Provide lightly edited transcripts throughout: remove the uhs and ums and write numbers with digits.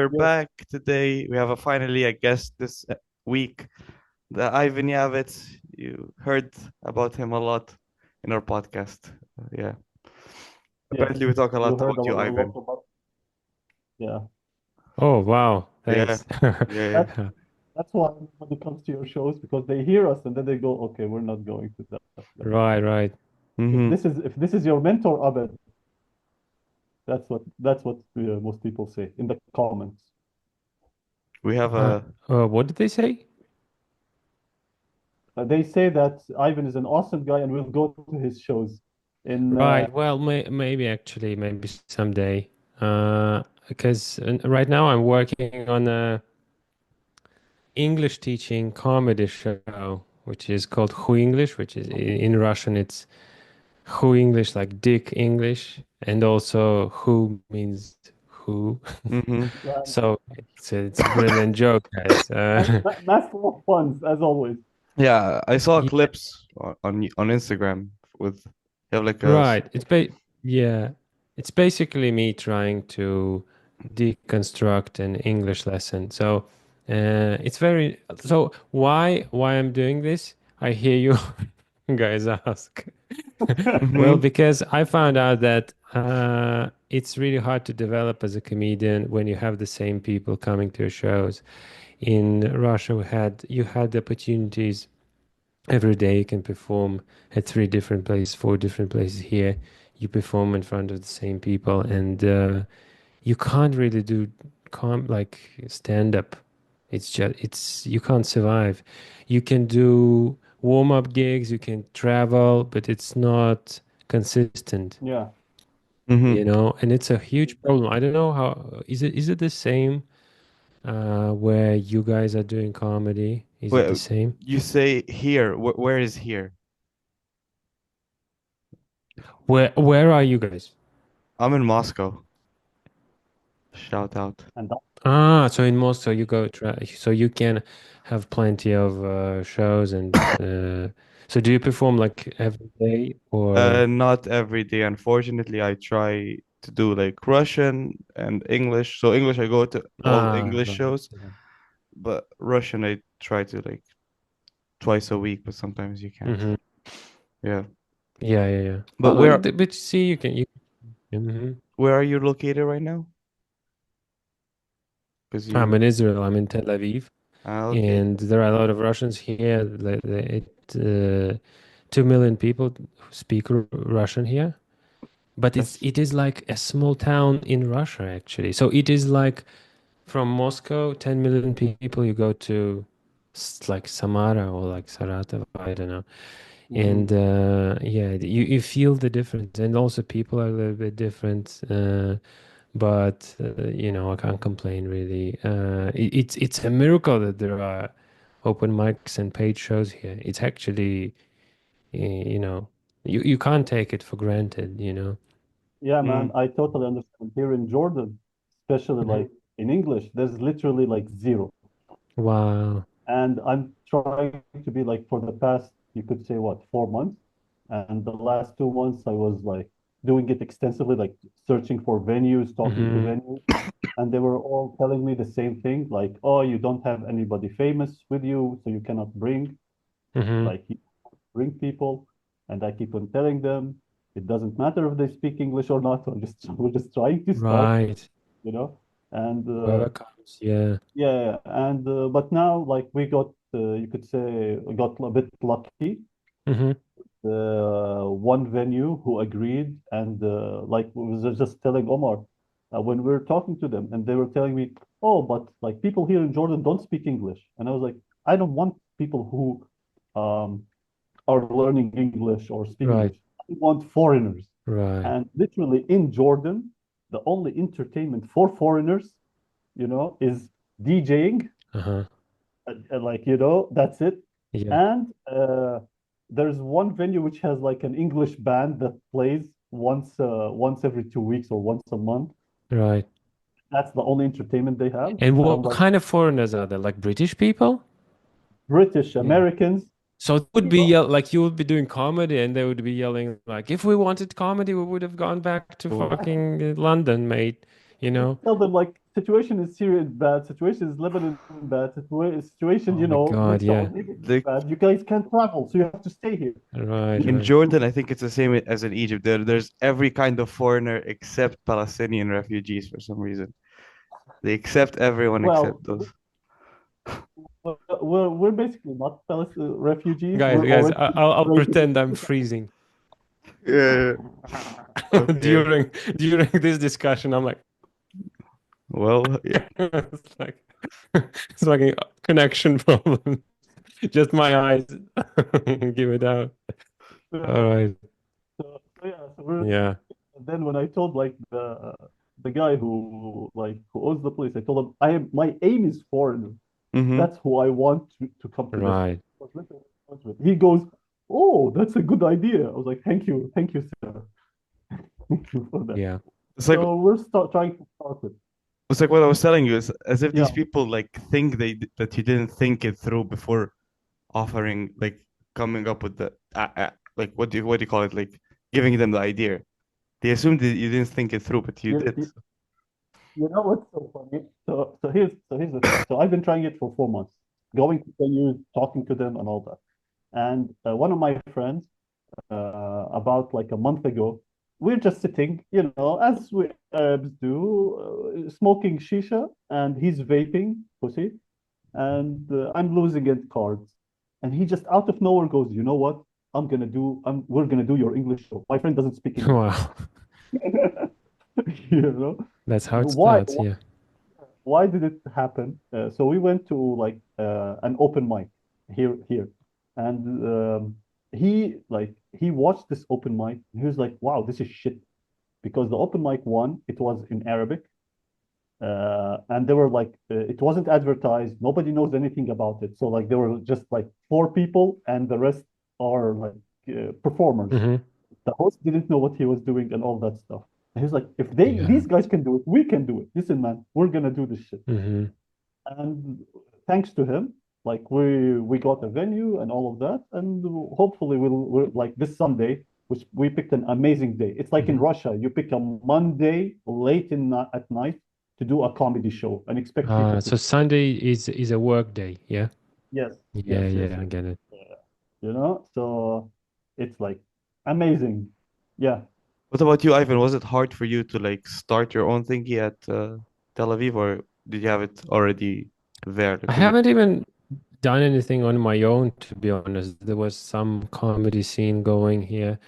We're Yes, back today. We have finally a guest this week, the Ivan Yavits. You heard about him a lot in our podcast. Yeah. yes. Apparently, we talk a You lot heard about you, a lot Ivan. about, yeah. Oh, wow. Yeah. Thanks. Yeah. That's that's why when it comes to your shows, because they hear us and then they go, okay, we're not going to that. Like, Right, right. Mm-hmm. if this is your mentor, Abed, that's what most people say in the comments. We have Uh, a. what did they say? They say that Ivan is an awesome guy and we'll go to his shows. In Right. Well, maybe actually, maybe someday. Because right now I'm working on a English teaching comedy show, which is called Who English, which is in Russian, it's Who English, like Dick English, and also Who means who. Mm-hmm. So it's a brilliant joke, guys. That's full of puns as always. Yeah, I saw Yeah, clips on Instagram with you have like a. right. Yeah, it's basically me trying to deconstruct an English lesson. So it's very so why I'm doing this? I hear you guys ask. Well, Mm-hmm. because I found out that it's really hard to develop as a comedian when you have the same people coming to your shows. In Russia, you had the opportunities every day. You can perform at three different places, four different places. Here you perform in front of the same people, and you can't really do like stand up. It's you can't survive. You can do warm up gigs, you can travel, but it's not consistent, Yeah. Mm-hmm. and it's a huge problem. I don't know how is it the same where you guys are doing comedy? Is it the Wait, same? you say here. Where is here? Where are you guys? I'm in Moscow. Shout out. And Ah, so in Moscow you go try, so you can have plenty of shows and so do you perform like every day or Not every day, unfortunately. I try to do like Russian and English. So English, I go to all English right. shows, Yeah. but Russian, I try to like twice a week, but sometimes you can't. Mm-hmm. Yeah. Yeah, yeah, yeah. But Well, but see, mhm. where are you located right now? Because I'm you in Israel. I'm in Tel Aviv, okay. and there are a lot of Russians here. 2 million people who speak Russian here, but That's it is like a small town in Russia actually. So it is like from Moscow, 10 million people, you go to like Samara or like Saratov, I don't know. Mhm. And yeah, you feel the difference. And also people are a little bit different. But I can't complain really. It's a miracle that there are open mics and paid shows here. It's actually, you can't take it for granted. Yeah, man, mm, I totally understand. Here in Jordan, especially Mhm. like in English, there's literally like zero. Wow. And I'm trying to be like for the past, you could say what, 4 months. And the last 2 months, I was like doing it extensively, like searching for venues, talking to Hmm. venues. And they were all telling me the same thing, like, oh, you don't have anybody famous with you, so you cannot Hmm. like, you bring people. And I keep on telling them, it doesn't matter if they speak English or not. We're just trying to start, Right. you know. And Whoever comes. Yeah. yeah, and but now like we got you could say we got a bit lucky. Hmm. One venue who agreed, and like we was just telling Omar when we were talking to them, and they were telling me, oh, but like people here in Jordan don't speak English, and I was like, I don't want people who are learning English or speak Right. English. I want foreigners. Right. And literally in Jordan, the only entertainment for foreigners, is DJing. Uh-huh. Like, that's it. Yeah. And there's one venue which has like an English band that plays once every 2 weeks or once a month. Right. That's the only entertainment they have. And And I'm what like, kind of foreigners are there? Like British people? British, Yeah. Americans, So it would be you like you would be doing comedy and they would be yelling like, if we wanted comedy, we would have gone back to oh, fucking London, mate. You know? tell them like situation in Syria is bad, situation in Lebanon is bad, situation, Oh my God, with the yeah. Olympics is Like bad. You guys can't travel, so you have to stay here. Right, in right. Jordan, I think it's the same as in Egypt. There's every kind of foreigner except Palestinian refugees for some reason. They accept everyone Well, except those. we're basically not Palestinian refugees. Guys, We're guys, already I'll integrated. pretend I'm freezing. Yeah. Okay. During this discussion. I'm like, Well, yeah. it's like it's like a connection problem. Just my eyes give it out. All So, right. so yeah, so we're Yeah. and then when I told like the guy who owns the place, I told him my aim is foreigner. Mm-hmm. That's who I want to come to the show. Right. I was literally honest with him. He goes, "Oh, that's a good idea." I was like, thank you, sir, thank you for that. Yeah. It's like So we're trying to start with, it's like what I was telling you. Is as if these yeah, people like think that you didn't think it through before offering like coming up with the like what do you call it, like giving them the idea. They assumed that you didn't think it through, but you you, did. you, you know what's so funny? So here's the thing. So I've been trying it for 4 months, going to venues, talking to them, and all that. And one of my friends, about like a month ago, we're just sitting, as we Arabs do, smoking shisha, and he's vaping, pussy, and I'm losing at cards. And he just out of nowhere goes, you know what? We're gonna do your English show. My friend doesn't speak English. Wow. You know, That's how it why? starts. Yeah. Why did it happen? So we went to like an open mic here, and he watched this open mic. And he was like, "Wow, this is shit." Because the open mic one, it was in Arabic, and they were like, it wasn't advertised. Nobody knows anything about it. So like, there were just like four people, and the rest are like performers. Hmm. The host didn't know what he was doing and all that stuff. And he's like, if Yeah. these guys can do it, we can do it. Listen, man, we're gonna do this shit. Hmm. And thanks to him, like we got a venue and all of that, and hopefully we'll like this Sunday, which we picked an amazing day. It's like in Hmm. Russia, you pick a Monday late at night to do a comedy show and expect people to. So Sunday is a work day. Yeah. Yes, Yeah. yes, yes, Yeah. I yes. get it. So it's like amazing. Yeah. What about you, Ivan? Was it hard for you to like start your own thingy at Tel Aviv, or did you have it already there? I Like, haven't even done anything on my own, to be honest. There was some comedy scene going here.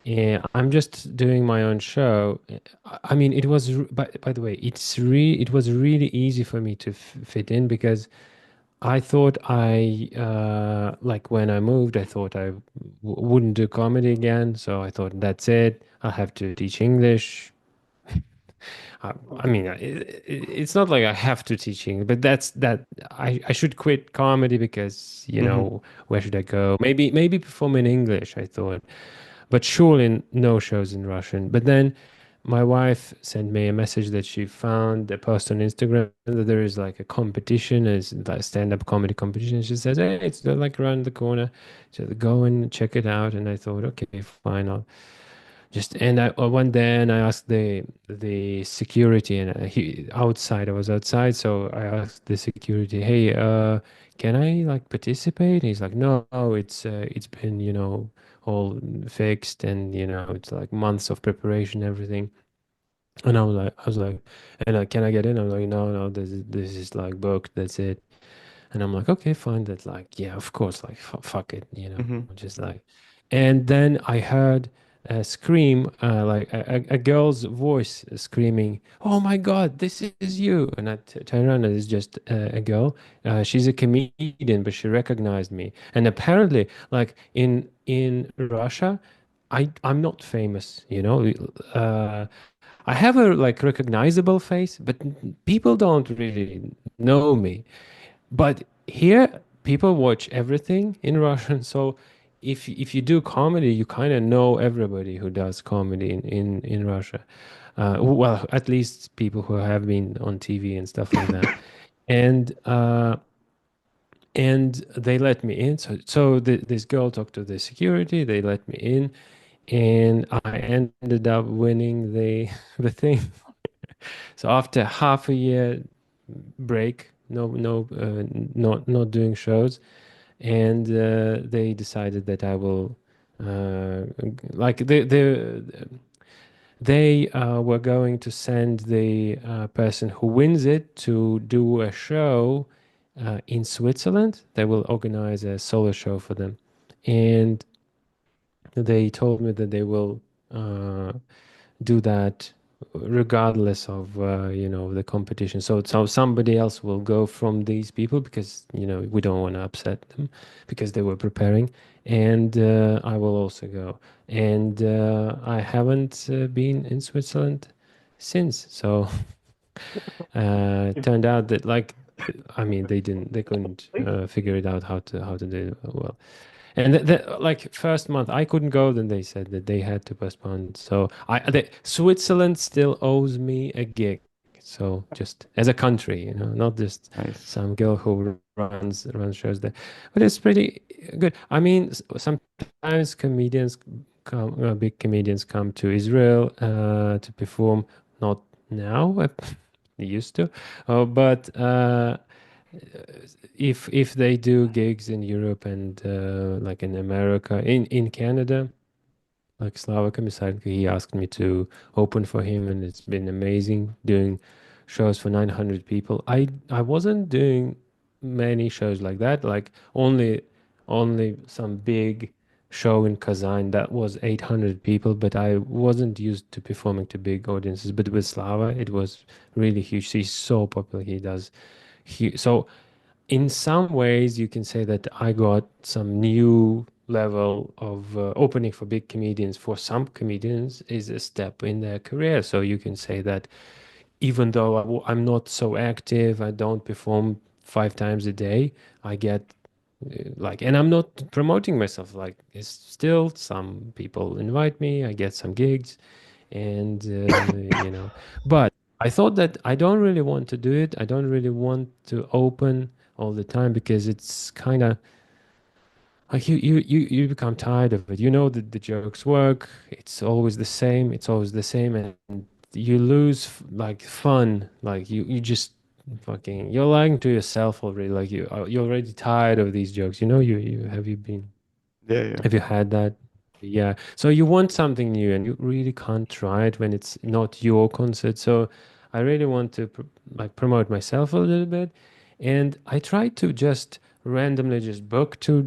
Yeah, I'm just doing my own show. I mean, it was, by the way, it was really easy for me to f fit in because I thought like when I moved, I thought I w wouldn't do comedy again. So I thought that's it. I have to teach English. I Okay. mean, it's not like I have to teach English, but I should quit comedy because, mm-hmm. where should I go? Maybe perform in English, I thought. But surely no shows in Russian. But then my wife sent me a message that she found a post on Instagram that there is like a competition, is like a stand-up comedy competition. She says, "Hey, it's like around the corner, so go and check it out." And I thought, okay, fine, I'll just. And I went there and I asked the security, and he outside. I was outside, so I asked the security, "Hey, can I like participate?" And he's like, "No, it's been all fixed, and it's like months of preparation, everything." And I was like, and can I get in? I was like, no, no, this is like booked. That's it. And I'm like, okay, fine. That's like, yeah, of course, like fuck it, Mm-hmm. just like. And then I heard a scream, like a girl's voice screaming, "Oh my God, this is you!" And I turn around and it's just a girl. She's a comedian, but she recognized me. And apparently, like in Russia, I'm not famous, I have a like recognizable face, but people don't really know me. But here, people watch everything in Russian. So if you do comedy, you kind of know everybody who does comedy in Russia. Well, at least people who have been on TV and stuff like that. And and they let me in. So this girl talked to the security. They let me in, and I ended up winning the the thing. So after half a year break, not doing shows, and they decided that I will, like they were going to send the person who wins it to do a show in Switzerland. They will organize a solo show for them, and they told me that they will uh, do that regardless of the competition. So somebody else will go from these people because we don't want to upset them because they were preparing, and I will also go. And I haven't been in Switzerland since. So it If turned out that I mean they couldn't think figure it out how to do it well. And like first month I couldn't go, then they said that they had to postpone. So Switzerland still owes me a gig. So just as a country, not just Nice. some girl who runs shows there. But it's pretty good. I mean, sometimes big comedians come to Israel to perform. Not now, they used to, but if they do gigs in Europe and like in America, in Canada, like Slava Komisarенko, he asked me to open for him, and it's been amazing doing shows for 900 people. I wasn't doing many shows like that, like only some big show in Kazan that was 800 people, but I wasn't used to performing to big audiences. But with Slava, it was really huge. He's so popular. He does. So in some ways, you can say that I got some new level of opening for big comedians. For some comedians, is a step in their career. So you can say that even though I'm not so active, I don't perform 5 times a day, I get and I'm not promoting myself. Like, it's still some people invite me, I get some gigs, and but I thought that I don't really want to do it. I don't really want to open all the time because it's kind of like you become tired of it. You know that the jokes work. It's always the same. It's always the same, and you lose like fun. Like you just fucking you're lying to yourself already. Like you're already tired of these jokes. You have you been Yeah, yeah. have you had that? Yeah. So you want something new and you really can't try it when it's not your concert. So I really want to like promote myself a little bit. And I try to just randomly just book two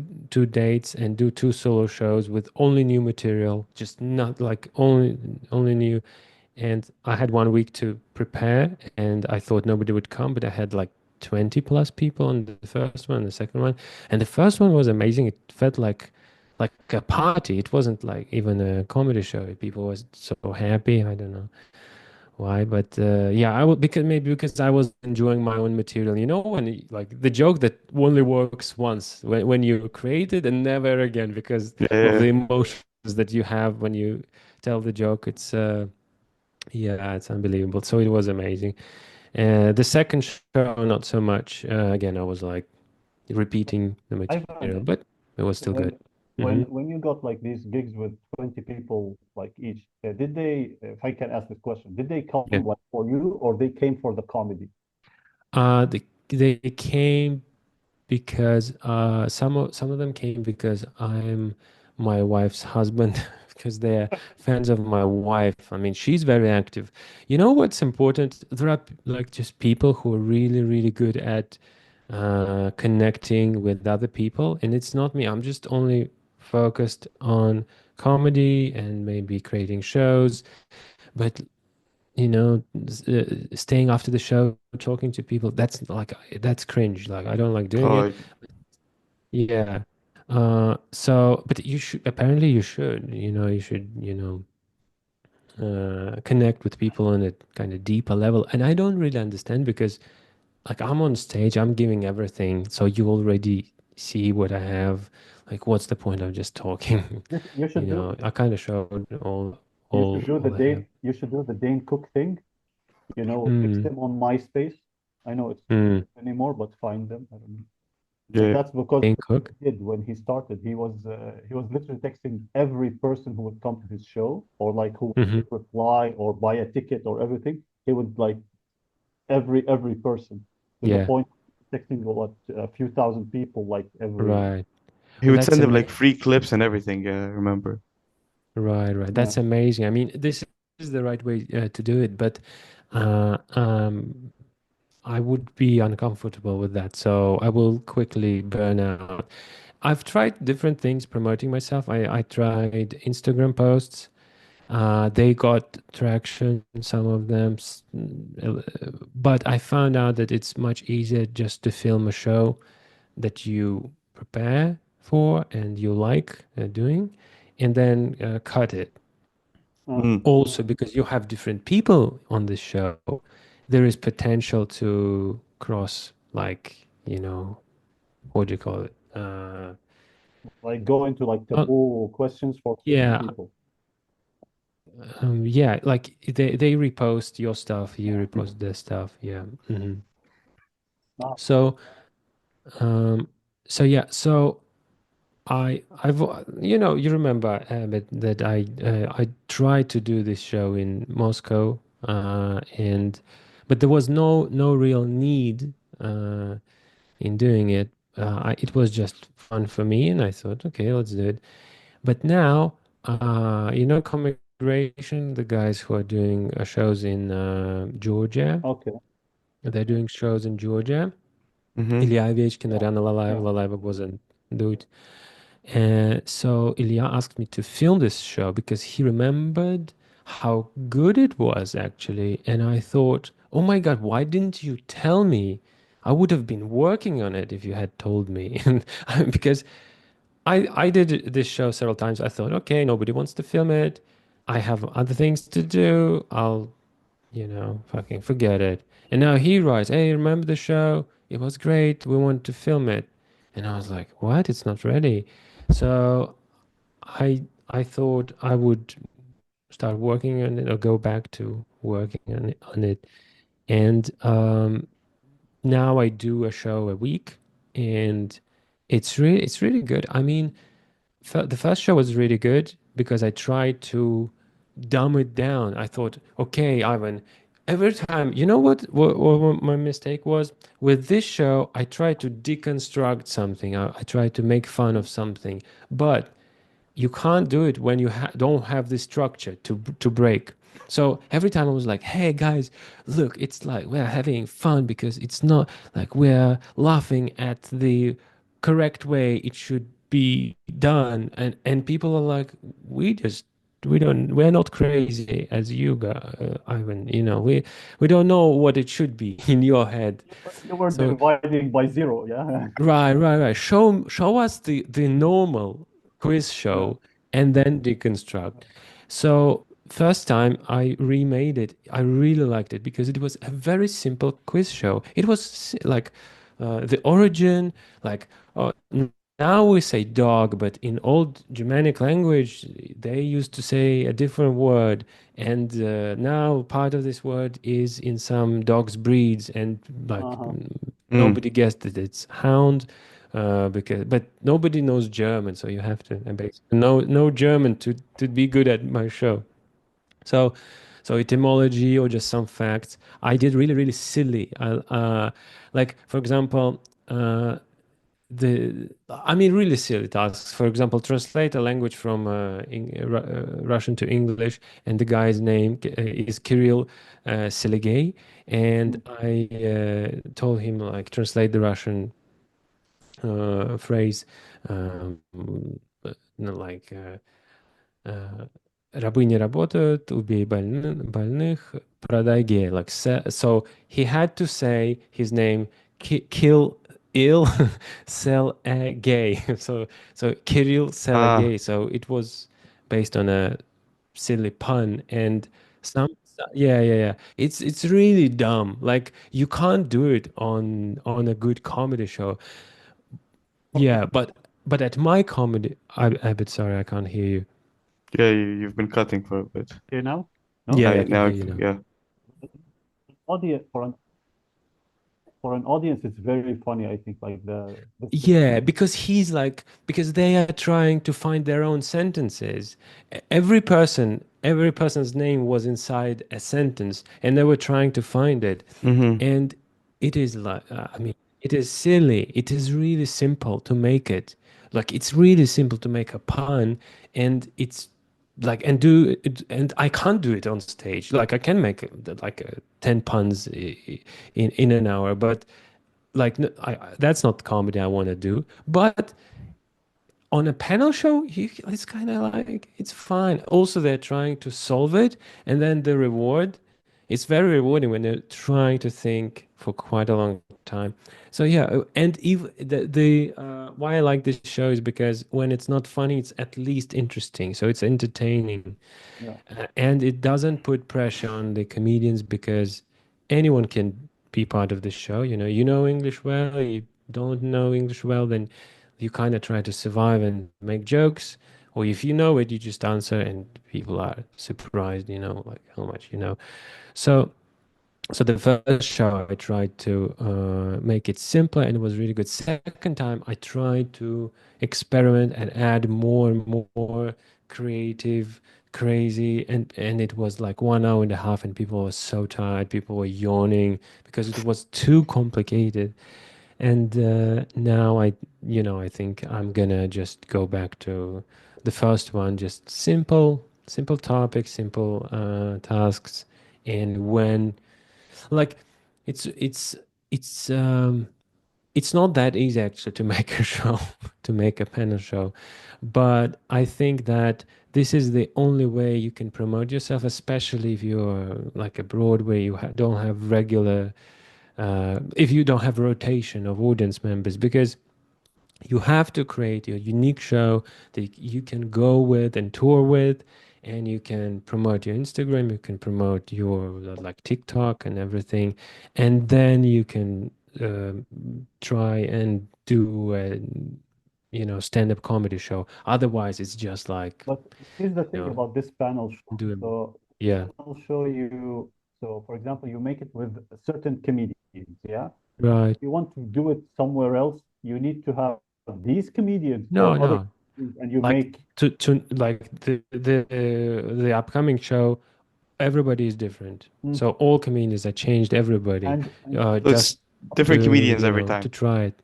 dates and do two solo shows with only new material, just not like only new. And I had 1 week to prepare, and I thought nobody would come, but I had like 20 plus people on the first one, the second one. And the first one was amazing. It felt like a party. It wasn't like even a comedy show. People was so happy. I don't know why, but yeah, I would because I was enjoying my own material. When like the joke that only works once when you create it and never again because Yeah, of the yeah. emotions that you have when you tell the joke. It's yeah, it's unbelievable. So it was amazing. The second show, not so much. Again, I was like repeating the material, Ivan, but it was still when good. Hmm. when you got like these gigs with 20 people like each, did they, if I can ask this question, did they come Yeah. like for you or they came for the comedy? They came because some of them came because I'm my wife's husband because they're fans of my wife. I mean, she's very active. You know what's important? There are like just people who are really, really good at connecting with other people, and it's not me. I'm just only focused on comedy and maybe creating shows. But staying after the show, talking to people, that's cringe. Like I don't like doing it. Oh, Yeah. But you should apparently you should, you should, connect with people on a kind of deeper level. And I don't really understand because like I'm on stage, I'm giving everything. So you already see what I have. Like, what's the point of just talking? You should do I kind of showed all you should all do the all I have. Dane Cook thing. Text Mm, them on MySpace. I know it's mm. anymore, but find them. I don't know. yeah. That's because Dane what Cook. he did when he started. He was literally texting every person who would come to his show or like who would Hmm. reply or buy a ticket or everything. he would like every person to the Yeah, point of texting what a few thousand people like every right. He Well, would that's send them amazing. like free clips and everything. Yeah, I remember. Right, right. yeah. That's amazing. I mean, this is the right way to do it, but uh, um, I would be uncomfortable with that, so I will quickly burn out. I've tried different things promoting myself. I tried Instagram posts. They got traction, some of them, but I found out that it's much easier just to film a show that you prepare for and you like doing, and then cut it. Mm. Also, because you have different people on the show, there is potential to cross, like, what do you call it? Like go into like Uh, taboo questions for certain yeah, people. yeah, like they repost your stuff, you repost their stuff. Yeah. Ah, So, um, so I've you remember that I tried to do this show in Moscow, and but there was no real need in doing it. It was just fun for me, and I thought, okay, let's do it. But now, Commigration, the guys who are doing shows in Georgia, okay. they're doing shows in Georgia. Mm-hmm. Илья Овечкин, Yeah. Ariana Lalaeva, Yeah. Lalaeva wasn't do it. So Ilya asked me to film this show because he remembered how good it was actually. And I thought, oh my God, why didn't you tell me? I would have been working on it if you had told me. And because I did this show several times. I thought, okay, nobody wants to film it. I have other things to do. I'll, fucking forget it. And now he writes, hey, remember the show? It was great. We want to film it. And I was like, what? It's not ready. So I thought I would start working on it or go back to working on it. And now I do a show a week, and it's really good. I mean, the first show was really good because I tried to dumb it down. I thought, okay, Ivan, every time, you know what my mistake was? With this show, I tried to deconstruct something. I tried to make fun of something, but you can't do it when you don't have the structure to break. So every time I was like, "Hey guys, look, it's like we're having fun because it's not like we're laughing at the correct way it should be done," and people are like, we're not crazy as you guys, Ivan. We don't know what it should be in your head. You were So dividing by zero, yeah. right, right, right. Show us the normal quiz Yeah. show and then deconstruct. So first time I remade it, I really liked it because it was a very simple quiz show. It was like the origin, like now we say dog, but in old Germanic language they used to say a different word, and now part of this word is in some dogs breeds, and like Uh-huh. Mm. nobody guessed that it's hound, but nobody knows German, so you have to basically know German to be good at my show. So, so etymology or just some facts. I did really really silly. Like for example, I mean really silly tasks. For example, translate a language from Russian to English, and the guy's name is Kirill Seligay, and Mm. I told him like translate the Russian phrase, um, like uh, рабы не работают, убей больных, продай гея. Like so, he had to say his name, kill ill, sell a gay. So Kirill sell a Ah, gay. So it was based on a silly pun, and some yeah. It's really dumb. Like you can't do it on a good comedy show. Okay. Yeah, but at my comedy, I bit sorry, I can't hear you. yeah, you've been cutting for a bit. Here now? No? Yeah, Yeah, I can now, hear you now. yeah. Audio for for an audience, it's very funny, I think, like the Yeah, because he's like, because they are trying to find their own sentences. Every person's name was inside a sentence, and they were trying to find it. Mm-hmm. And it is like, I mean, it is silly. It is really simple to make it. Like, it's really simple to make a pun, and it's like, and do it, and I can't do it on stage. Like, I can make like 10 puns in an hour, but like that's not comedy I want to do. But on a panel show, it's kind of like it's fine. Also, they're trying to solve it, and then the reward, it's very rewarding when they're trying to think for quite a long time. So yeah, and even the why I like this show is because when it's not funny, it's at least interesting. So it's entertaining. yeah. And it doesn't put pressure on the comedians because anyone can be part of the show. You know English well, you don't know English well, then you kind of try to survive and make jokes. Or if you know it, you just answer, and people are surprised, like how much you know. So so the first show I tried to make it simpler and it was really good. Second time I tried to experiment and add more and more creative, crazy, and it was like 1 hour and a half, and people were so tired. People were yawning because it was too complicated. And now I think I'm gonna just go back to the first one, just simple topics, simple tasks, and when like it's it's it's um it's not that easy actually to make a show, to make a panel show. But I think that this is the only way you can promote yourself, especially if you're like abroad where you don't have regular, if you don't have rotation of audience members, because you have to create your unique show that you can go with and tour with, and you can promote your Instagram, you can promote your like TikTok and everything, and then you can try and do a stand-up comedy show. Otherwise it's just like But here's the you thing know about this panel show. doing So this yeah, panel show so for example, you make it with certain comedians, yeah? right. You want to do it somewhere else, you need to have these comedians No, or other no, comedians, and you like make to like the upcoming show, everybody is different. mm, So all comedians, I changed everybody, and So just it's different comedians every to time. try it.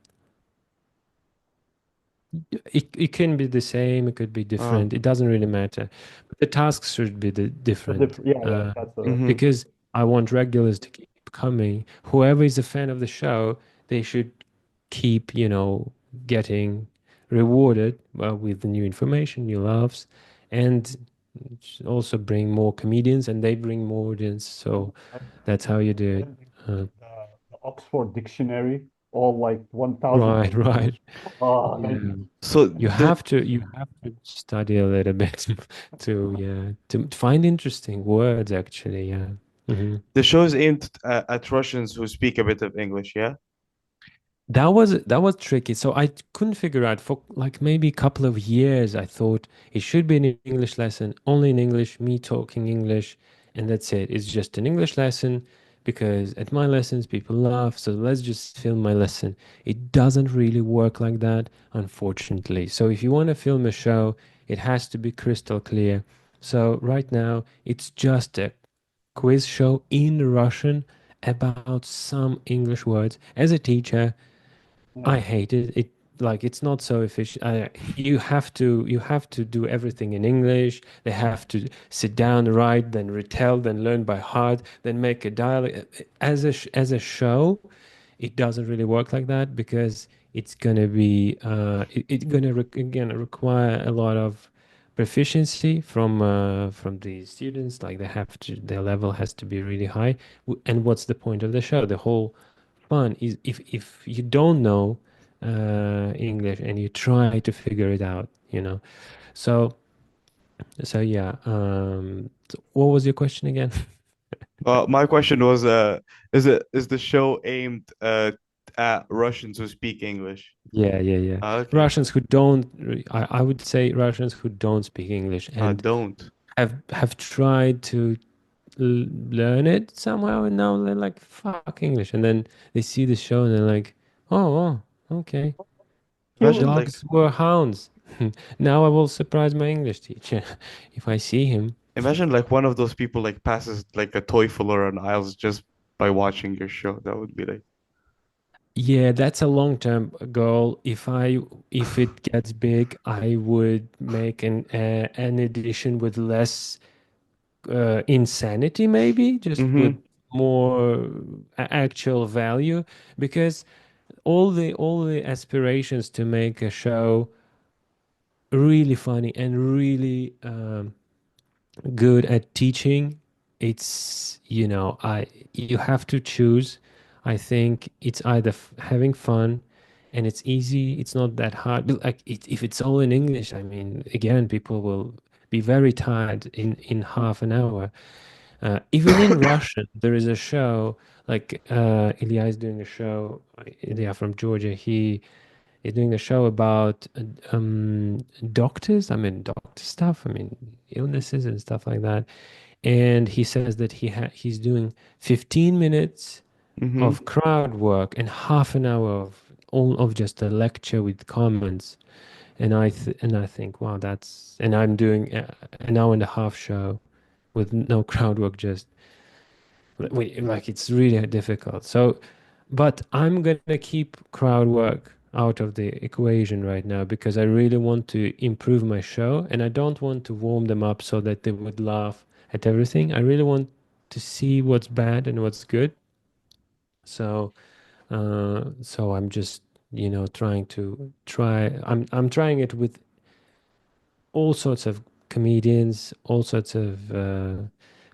It can be the same, it could be Uh, different. It doesn't really matter. But the tasks should be the different, yeah, that's mm-hmm. because I want regulars to keep coming. Whoever is a fan of the show, they should keep, getting rewarded with the new information, new laughs, and also bring more comedians, and they bring more audience. So I that's how you do it. learned Uh, the Oxford Dictionary, all like 1,000 right, right. definitions. Ah, Yeah. So You have to study a little bit to to find interesting words actually. Yeah. Hmm. the show is aimed at Russians who speak a bit of English, yeah? That was tricky. So I couldn't figure out for like maybe a couple of years. I thought it should be an English lesson, only in English, me talking English, and that's it. It's just an English lesson because at my lessons people laugh, so let's just film my lesson. It doesn't really work like that, unfortunately. So if you want to film a show, it has to be crystal clear. So right now, it's just a quiz show in Russian about some English words. As a teacher, yeah. I hate it. Like it's not so efficient. You have to do everything in English. They have to sit down, write, then retell, then learn by heart, then make a dialogue. As a show, it doesn't really work like that because it's gonna be it's gonna again require a lot of proficiency from the students. Like their level has to be really high. And what's the point of the show? The whole fun is if you don't know English and you try to figure it out. So yeah. What was your question again? My question was, is the show aimed at Russians who speak English? Yeah, yeah, yeah. Okay. Russians who don't, I would say Russians who don't speak English and Don't. have tried to learn it somehow, and now they're like, fuck English. And then they see the show and they're like, oh, okay. Imagine You like Dogs were hounds. Now I will surprise my English teacher if I see him. imagine like one of those people like passes like a TOEFL or an IELTS just by watching your show. That would be like Yeah, that's a long-term goal. If it gets big, I would make an edition with less insanity, maybe just with mm-hmm. more actual value, because all the aspirations to make a show really funny and really good at teaching, it's, I you have to choose. I think it's either having fun, and it's easy, it's not that hard. But, like, if it's all in English, I mean, again, people will be very tired in half an hour. Even in Russian, there is a show, like Ilya is doing a show. Ilya from Georgia, he is doing a show about doctors. I mean, doctor stuff. I mean, illnesses and stuff like that. And he says that he's doing 15 minutes Mm-hmm. of crowd work and half an hour of all of just a lecture with comments. And I think, wow, that's, and I'm doing an hour and a half show with no crowd work, just like it's really difficult. So, but I'm gonna keep crowd work out of the equation right now because I really want to improve my show, and I don't want to warm them up so that they would laugh at everything. I really want to see what's bad and what's good. So, so I'm just, I'm trying it with all sorts of comedians, all sorts of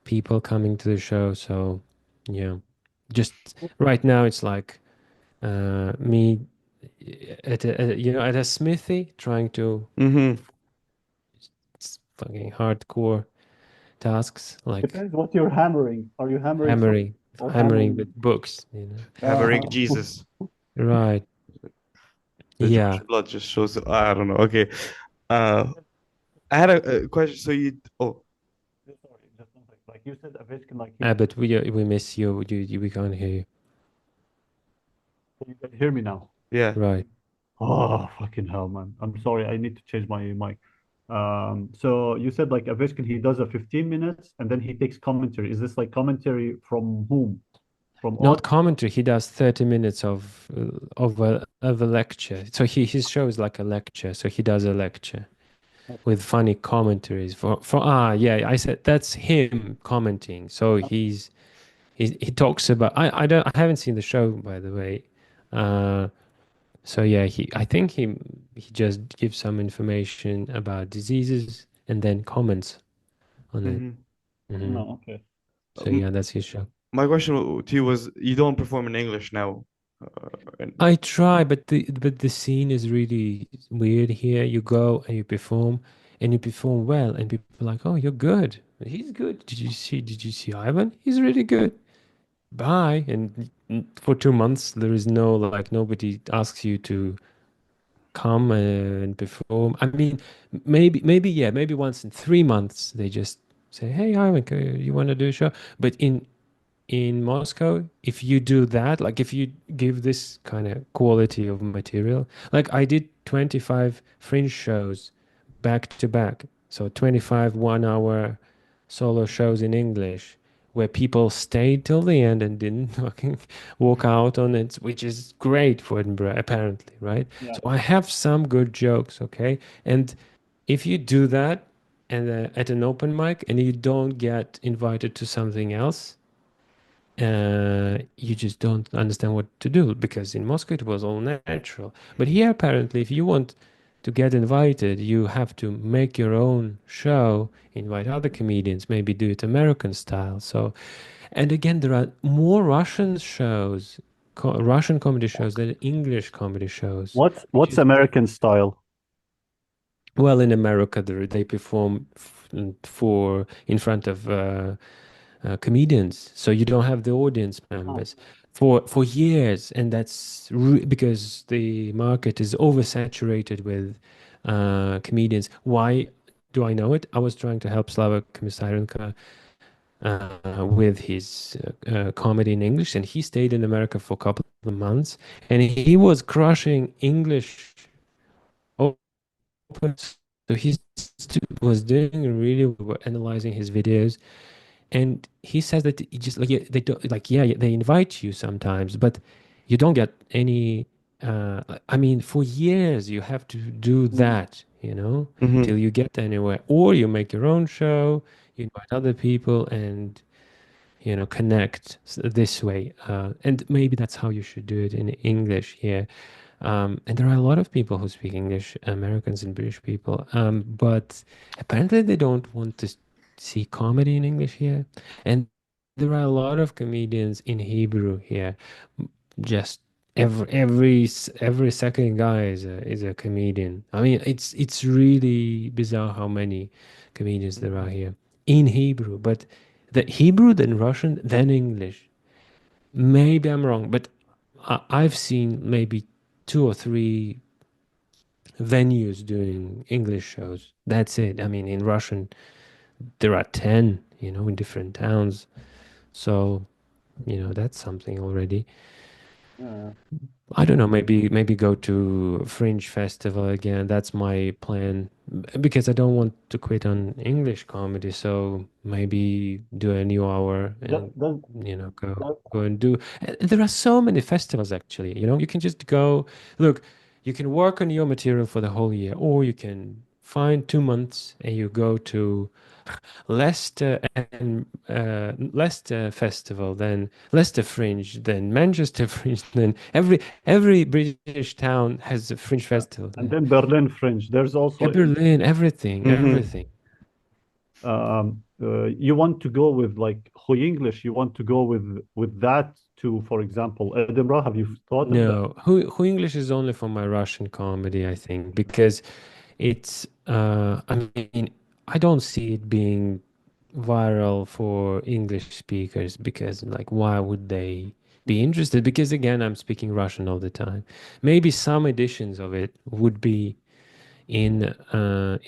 people coming to the show. So, yeah, just right now it's like me at a smithy trying to Mm-hmm. fucking hardcore tasks like depends what you're hammering. Are you hammering something hammering, or hammering with hammering? books. Hammering Uh, Jesus. Right. The Yeah. Jewish blood just shows. I don't know. Okay. Uh, I had a question. So you, oh Sorry, just one second. Like you said, a fish can like hear. Abed, we miss you. We can't hear you. You can hear me now. yeah. Right. Oh, fucking hell, man. I'm sorry. I need to change my mic. So you said like Avishkin, he does a 15 minutes and then he takes commentary. Is this like commentary from whom? From Not audience? commentary. He does 30 minutes of a lecture. So his show is like a lecture. So he does a lecture with funny commentaries for yeah, I said that's him commenting. So he talks about, I haven't seen the show, by the way. So yeah, I think he just gives some information about diseases and then comments on it. Mm-hmm. Hmm. No, okay. So yeah, that's his show. My question to you was, you don't perform in English now. And I try, but the scene is really weird here. You go and you perform well, and people are like, "Oh, you're good. He's good. Did you see Ivan? He's really good. Bye." And for 2 months, there is no, like, nobody asks you to come and perform. I mean, maybe yeah, maybe once in 3 months they just say, "Hey, Ivan, you want to do a show?" But in Moscow, if you do that, like if you give this kind of quality of material, like I did 25 Fringe shows back to back. So 25 1 hour solo shows in English where people stayed till the end and didn't fucking walk out on it, which is great for Edinburgh, apparently, right? Yeah. So I have some good jokes, okay? And if you do that and at an open mic and you don't get invited to something else, you just don't understand what to do because in Moscow it was all natural. But here, apparently, if you want to get invited, you have to make your own show, invite other comedians, maybe do it American style. So, and again, there are more Russian shows, Russian comedy shows than English comedy shows, which What's is, American style? well, in America, they perform for in front of comedians, so you don't have the audience Ah, members for years, and that's because the market is oversaturated with comedians. Why do I know it? I was trying to help Slava Komisarenko with his comedy in English, and he stayed in America for a couple of months, and he was crushing English open. So was doing really well, analyzing his videos, and he says that he just like, yeah, they don't like, yeah, they invite you sometimes, but you don't get any. I mean, for years you have to do Mm. that, Hmm. till you get anywhere, or you make your own show, you invite other people, and connect this way. And maybe that's how you should do it in English here. And there are a lot of people who speak English, Americans and British people, but apparently they don't want to see comedy in English here. And there are a lot of comedians in Hebrew here. Just every second guy is a comedian. I mean, it's really bizarre how many comedians there are here in Hebrew. But the Hebrew, then Russian, then English. Maybe I'm wrong, but I've seen maybe two or three venues doing English shows. That's it. I mean, in Russian, there are 10, in different towns. So, that's something already. Yeah. I don't know, maybe go to Fringe Festival again. That's my plan because I don't want to quit on English comedy. So maybe do a new hour That, and that, that, go and do. And there are so many festivals actually. You can just go. Look, you can work on your material for the whole year, or you can find 2 months and you go to Leicester Festival, then Leicester Fringe, then Manchester Fringe, then every British town has a Fringe festival and there. then Berlin Fringe. There's Yeah, also Berlin, everything, Hmm. everything. you want to go with like Hui English. You want to go with that to, for example, Edinburgh. Have you thought of that? No, who English is only for my Russian comedy, I think, because I mean, I don't see it being viral for English speakers because, like, why would they be interested? Because again, I'm speaking Russian all the time. Maybe some editions of it would be in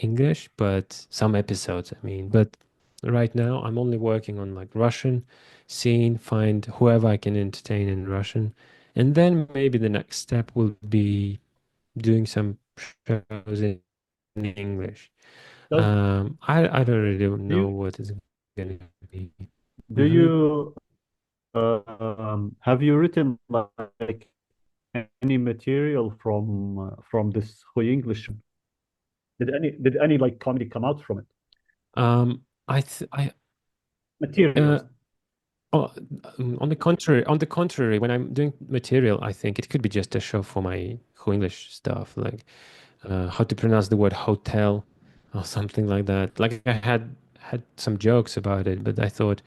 English, but some episodes, I mean. But right now, I'm only working on like Russian scene, find whoever I can entertain in Russian, and then maybe the next step will be doing some shows in English. Does I don't really do know you what is going to be. do Hmm. you have you written like any material from this Hui English? Did any like comedy come out from it? I th I Materials. oh, on the contrary, when I'm doing material, I think it could be just a show for my English stuff, like how to pronounce the word hotel or something like that. Like I had some jokes about it, but I thought,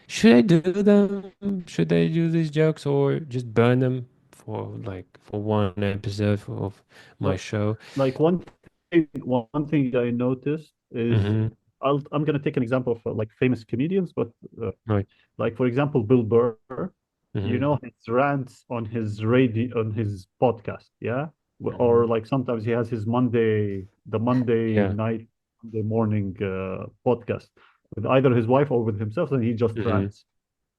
should I do them? Should I do these jokes or just burn them for one episode of my Like show? like one thing I noticed is Hmm. I'm gonna take an example of like famous comedians, but uh, Right. like for example Bill Burr, Hmm. his rants on his radio on his podcast, yeah, or Hmm. like sometimes he has his Monday Yeah. night, Monday morning podcast with either his wife or with himself, and he just Hmm. rants.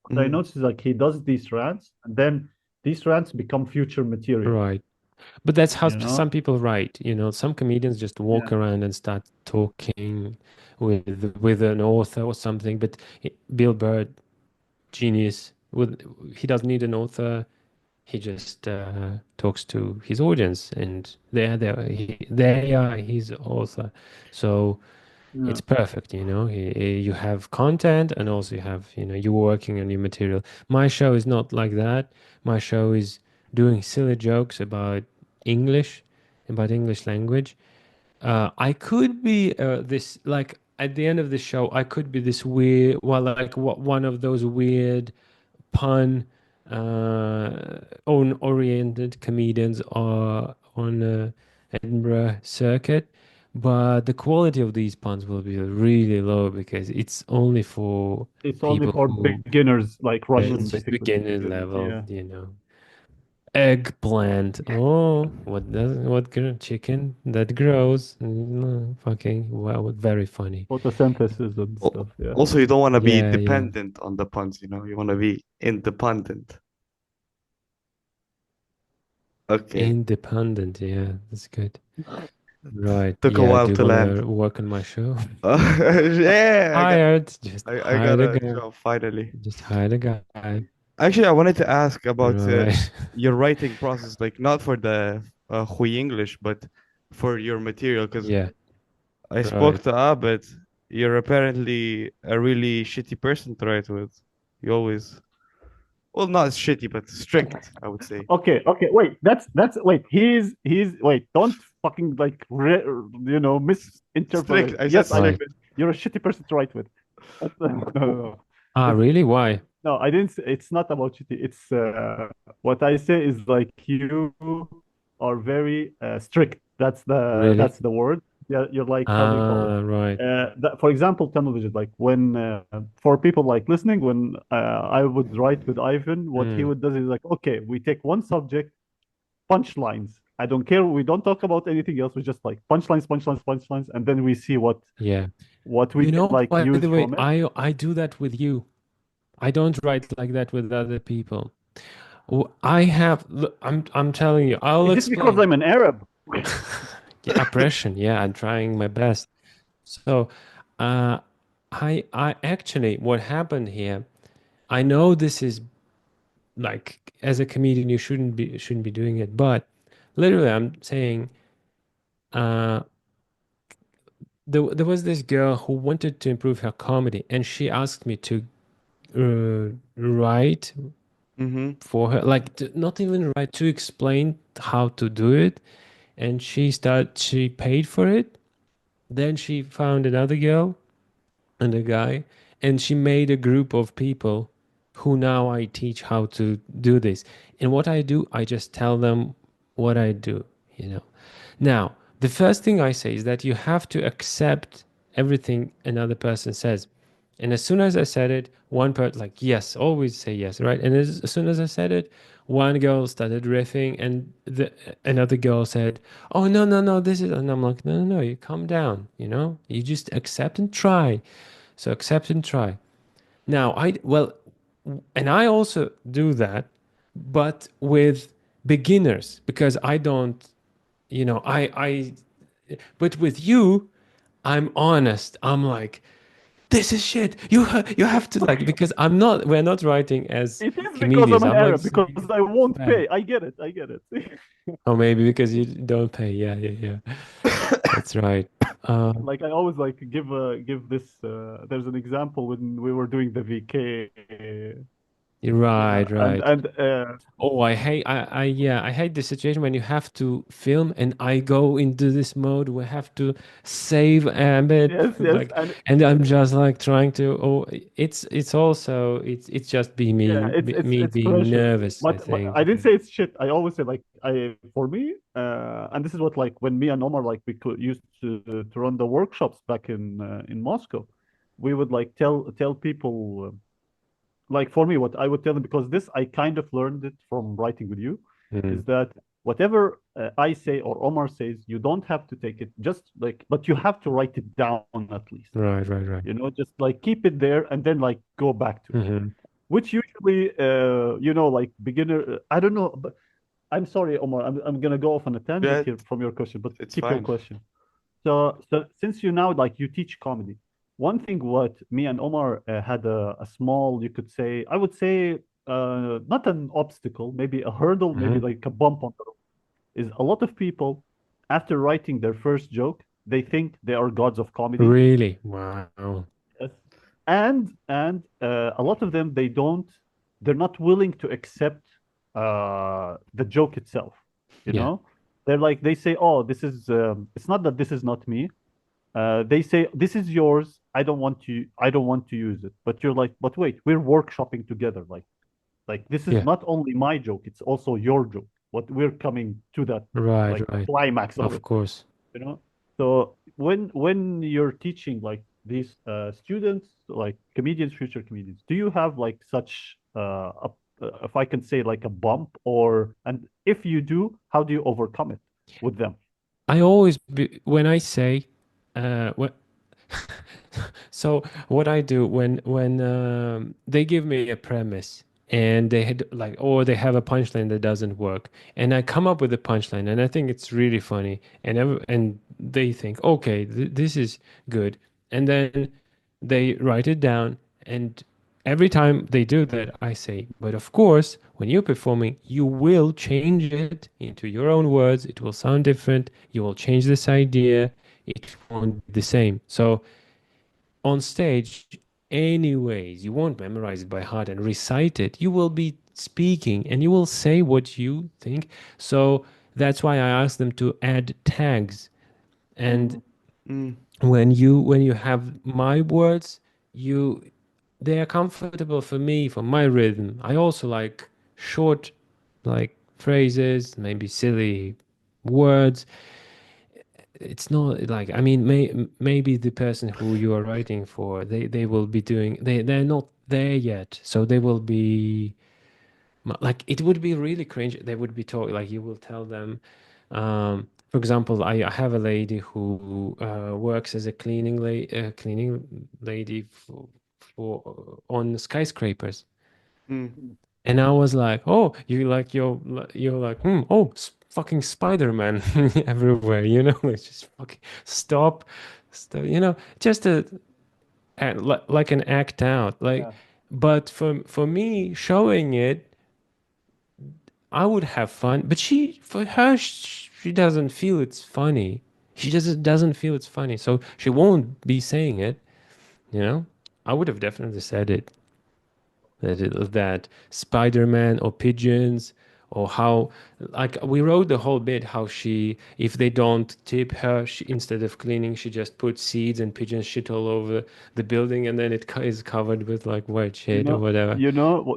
What I noticed is like he does these rants, and then these rants become future material, Right. But that's how you know? some people write. Some comedians just Yeah. walk around and start talking with an author or something. But Bill Burr, genius, he doesn't need an author. He just talks to his audience, and they are his author. So Yeah. it's perfect. You have content, and also you have, you're working on your material. My show is not like that. My show is doing silly jokes English, about English language. I could be this like at the end of the show, I could be this weird, well, like what one of those weird pun own oriented comedians are on Edinburgh circuit, but the quality of these puns will be really low because it's only for It's only people for who beginners, like Russian, it's just basically beginner beginners. level, Yeah. Eggplant. Oh, chicken that grows? Fucking wow, very funny. Photosynthesis and stuff. Yeah. Also, you don't want to be Yeah, yeah. dependent on the puns, you know. You want to be independent. Okay. Independent. Yeah, that's good. Right. Took a Yeah. while Do you to want land. to work on my show? Yeah, Hired. Just I hire got the a guy. job finally. Just hire the guy. Actually, I wanted to ask about Right. your writing process, like not for the Hui English, but for your material, because Yeah. I spoke Right. to Abed. You're apparently a really shitty person to write with. You always, well, not shitty, but strict, I would say. Okay. Wait, that's wait. He's wait. Don't fucking like misinterpret Strict. it. I said Yes, I Why? strict. agree. You're a shitty person to write with. No. Ah, It's really? Why? no. I didn't. It's not about shitty. It's what I say is like you are very strict. Really? That's the word. Yeah, you're like how do you call it? Ah, right. For example, television. Like when for people like listening, when I would write with Ivan, what he Mm, would do is like, okay, we take one subject, punchlines. I don't care. We don't talk about anything else. We just like punchlines, and then we see yeah. what we You can know, like by use the way, from it. I do that with you. I don't write like that with other people. I have, look, I'm telling you, I'll Is it because explain. I'm an Arab? Yeah, oppression. Yeah, I'm trying my best. So, uh, I actually, what happened here, I know this is like, as a comedian, you shouldn't be doing it, but literally, I'm saying, uh, there was this girl who wanted to improve her comedy, and she asked me to write Mm-hmm. for her, like not even write, to explain how to do it, and she paid for it. Then she found another girl and a guy, and she made a group of people who now I teach how to do this. And what I do, I just tell them what I do, you know. Now, the first thing I say is that you have to accept everything another person says. And as soon as I said it, one person, like, yes, always say yes, right? And as soon as I said it, one girl started riffing, and another girl said, oh, no, no, no, this is, and I'm like, no, no, no, you calm down, you know? You just accept and try. So accept and try. Now, well, and I also do that, but with beginners, because I don't, but with you, I'm honest. I'm like, this is shit. You have to, like, because we're not writing as It is because I'm comedians. an I'm like Arab, because saying I it's won't bad. pay. I get it. I get it. Or maybe because you don't pay. Yeah, yeah, yeah. That's right. Uh, Like I always like give this. There's an example when we were doing the VK. Yeah, right, and right. and Oh, I hate the situation when you have to film and I go into this mode where I have to save Abed, yes, like, and I'm just like trying to. Oh, it's just be yeah, me, me it's being pressure. nervous, I But think. I didn't say it's shit. I always say like I for me, and this is what like when me and Omar like we could used to run the workshops back in Moscow, we would like tell people like for me what I would tell them, because this I kind of learned it from writing with you, Mm, is that whatever I say or Omar says, you don't have to take it just like, but you have to write it down at least. right, right, right. Just like keep it there and then like go back to it, Hmm. which usually like beginner I don't know, but I'm sorry, Omar, I'm gonna go off on a tangent That here from your question, but it's keep your fine. question. So since you now like you teach comedy, one thing what me and Omar had a small, you could say, I would say, not an obstacle, maybe a hurdle, maybe Hmm. like a bump on the road, is a lot of people after writing their first joke, they think they are gods of comedy. Really? Wow. Yes. And a lot of them they're not willing to accept the joke itself. You Yeah, know, they're like they say, "Oh, this is it's not that this is not me." They say, "This is yours. I don't want to use it." But you're like, "But wait, we're workshopping together. Like this is yeah. not only my joke; it's also your joke. What we're coming to that Right, like right. climax of Of it." course. you know so when you're teaching like these students, like comedians, future comedians, do you have like such if I can say like a bump, or and if you do, how do you overcome it with them? I always when I say what so what I do when they give me a premise and they had like or they have a punchline that doesn't work and I come up with a punchline and I think it's really funny and they think okay this is good and then they write it down and every time they do that I say but of course when you're performing you will change it into your own words, it will sound different, you will change this idea, it won't be the same. So on stage, anyways, you won't memorize it by heart and recite it. You will be speaking and you will say what you think. So that's why I asked them to add tags. And Mm, Mm. when you have my words, you they are comfortable for me, for my rhythm. I also like short like phrases, maybe silly words. It's not like I mean maybe the person who you are writing for they will be doing they're not there yet so they will be like it would be really cringe they would be talking like you will tell them for example I have a lady who works as a cleaning lady for on skyscrapers Mm. mm. and I was like, "Oh, you're like, oh, fucking Spider-Man everywhere, you know, like just fucking stop, you know, just like an act out, like." Yeah, But for me, showing it, I would have fun. But for her, she doesn't feel it's funny. She doesn't feel it's funny, so she won't be saying it. You know, I would have definitely said it. That Spider-Man or pigeons or how like we wrote the whole bit how she if they don't tip her instead of cleaning she just puts seeds and pigeon shit all over the building and then it is covered with like white shit or whatever.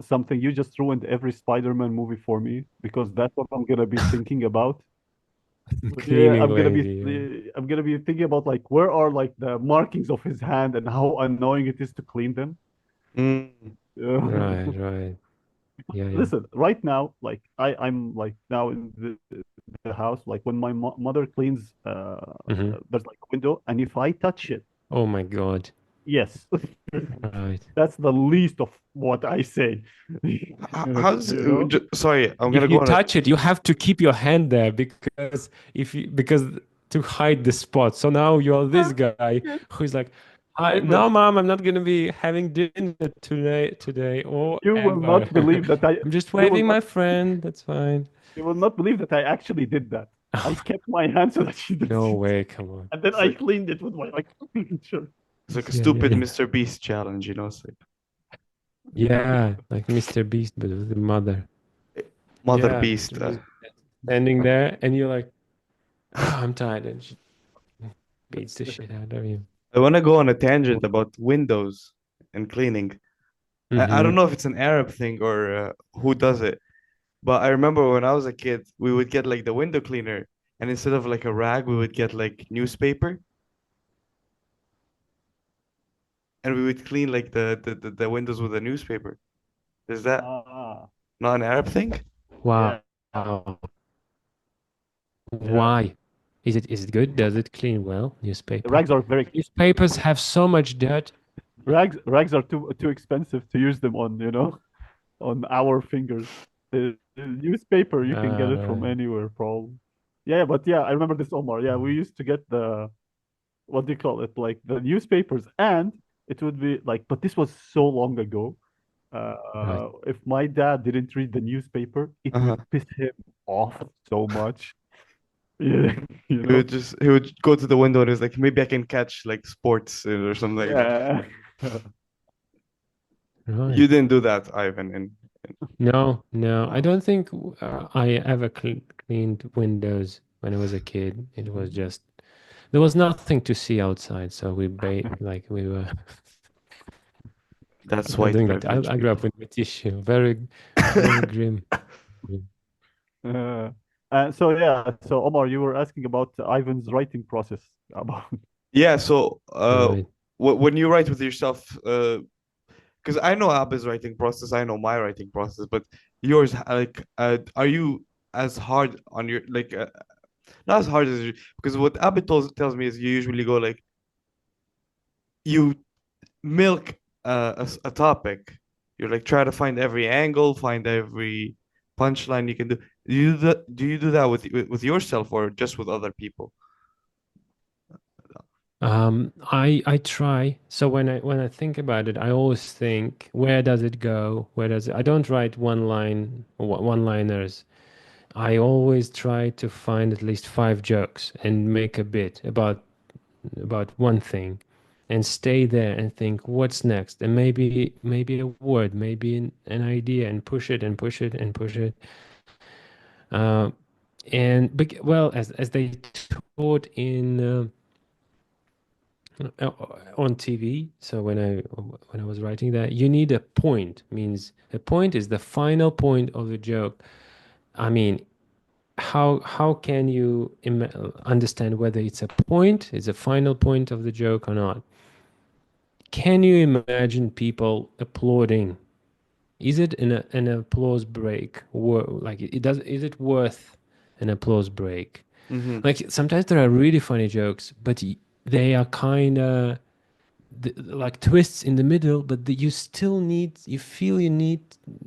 something you just ruined every Spider-Man movie for me because that's what I'm gonna be thinking about. Yeah, Cleaning lady. I'm gonna be thinking about like where are like the markings of his hand and how annoying it is to clean them. Mm. Yeah. Yeah. Right, yeah, yeah. Listen, right now, like I'm like now in the house, like when my mo mother cleans, Hmm. there's like a window, and if I touch it, Oh my God. yes, Right. that's the least of what I say. How's You know? sorry, I'm gonna If go you on a touch it, you have to keep your hand there because to hide the spot. So now you're this guy who's like, Ivan, no, mom, I'm not gonna be having dinner today or you will ever. not believe that I I'm just you will waving not my friend. That's fine. you will not believe that I actually did that. I kept my hand so that she didn't No see, way, come on. and then it's I like cleaned it with my like shirt. it's like a Yeah, yeah, stupid yeah. Mr. Beast challenge, you know? It's like Yeah, like Mr. Beast, but with the mother. Mother Yeah, Beast. Mr. Beast standing there, and you're like, oh, I'm tired, and she beats the shit out of you. I wanna go on a tangent about windows and cleaning. I Mm-hmm. don't know if it's an Arab thing or who does it, but I remember when I was a kid, we would get like the window cleaner, and instead of like a rag, we would get like newspaper, and we would clean like the windows with a newspaper. Is that Ah, not an Arab thing? Wow. yeah, yeah. Why? Is it good? Does it clean well? The Newspaper. rags are very Newspapers have so much dirt. rags are too expensive to use them on, on our fingers. The newspaper you can get it from Right. anywhere, probably. Yeah, but yeah, I remember this, Omar. Yeah, we used to get the what do you call it? Like the newspapers, and it would be like, but this was so long ago. Right. If my dad didn't read the newspaper, it Uh-huh. would piss him off so much. Yeah, you He know? would he would go to the window and he was like, maybe I can catch like sports or something like that. Yeah. Right. You didn't do that, Ivan. And No, no. I Oh. don't think I ever cleaned windows when I was a kid. It was just there was nothing to see outside, so we were that's not white doing that. privilege, I grew up people. with tissue. Very, very grim. Uh, so yeah, so Omar, you were asking about Ivan's writing process. About Yeah, so Right. when you write with yourself, because I know Abba's writing process, I know my writing process, but yours, like, are you as hard on your like, not as hard as you, because what Abba tells me is you usually go like you milk a topic. You're like try to find every angle, find every punchline you can do. Do you do that with yourself or just with other people? I try. So when I think about it, I always think, where does it go? Where does it? I don't write one-liners. I always try to find at least five jokes and make a bit about one thing, and stay there and think, what's next? And maybe a word, maybe an idea, and push it and push it and push it. Uh, well, as they taught in. Uh, on TV. So when I was writing that, you need a point. Means a point is the final point of the joke. I mean, how can you understand whether it's a point, is a final point of the joke or not? Can you imagine people applauding? Is it an applause break? Like it does? Is it worth an applause break? Mm-hmm. Like sometimes there are really funny jokes, but they are kind of like twists in the middle, but you still need, you feel you need,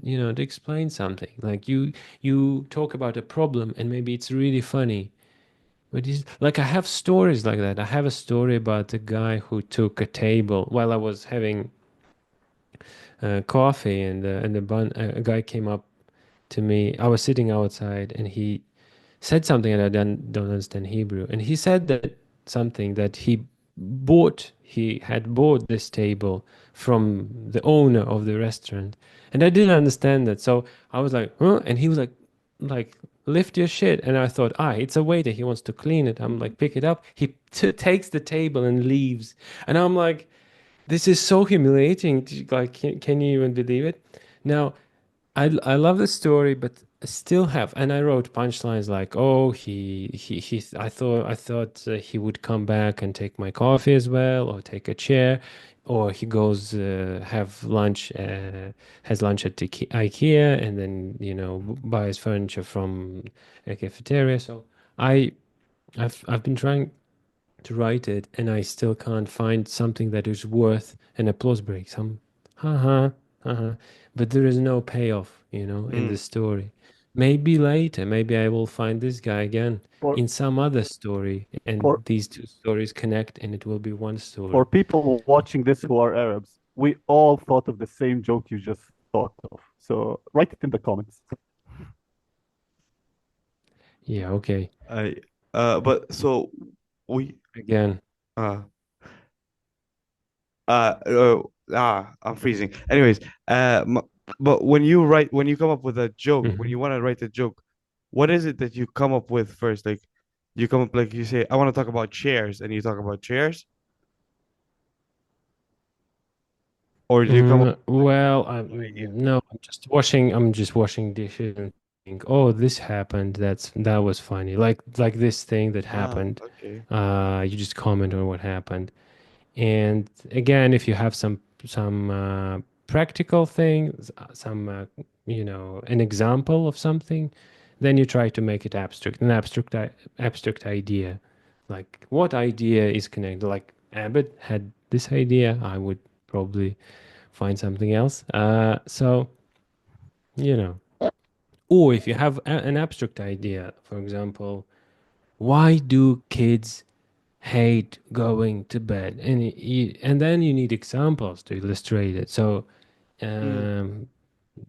to explain something. Like you talk about a problem and maybe it's really funny, but like I have stories like that. I have a story about a guy who took a table while I was having coffee, and a guy came up to me. I was sitting outside and he said something, and I don't understand Hebrew. And he said that something that he had bought this table from the owner of the restaurant. And I didn't understand that. So I was like, huh? And he was like, lift your shit. And I thought, it's a waiter. He wants to clean it. I'm like, pick it up. He takes the table and leaves. And I'm like, this is so humiliating. Like, can you even believe it? Now, I love the story, but I still have, and I wrote punchlines like, "Oh, I thought he would come back and take my coffee as well, or take a chair, or he goes has lunch at IKEA, and then buys furniture from a cafeteria." So I I've been trying to write it, and I still can't find something that is worth an applause break. Some, haha, haha, but there is no payoff, in the Mm. story. Maybe later, maybe I will find this guy again For in some other story, for and these two stories connect, and it will be one for story. people watching this who are Arabs, we all thought of the same joke you just thought of. So write it in the comments. Yeah, okay. I but so we Again. uh uh, uh I'm freezing. Anyways, but when you come up with a joke, when Mhm. you want to write a joke, what is it that you come up with first? Like you come up like you say, I want to talk about chairs, and you talk about chairs, or do you come up with like Well, an idea? no, I'm just washing dishes and think, oh, this happened. That was funny. Like this thing that Ah, happened. okay. You just comment on what happened. And again, if you have some practical things, an example of something, then you try to make it abstract, abstract idea. Like what idea is connected? Like Abed had this idea, I would probably find something else. So, you know, or if you have an abstract idea, for example, why do kids hate going to bed? And then you need examples to illustrate it. So, Mm,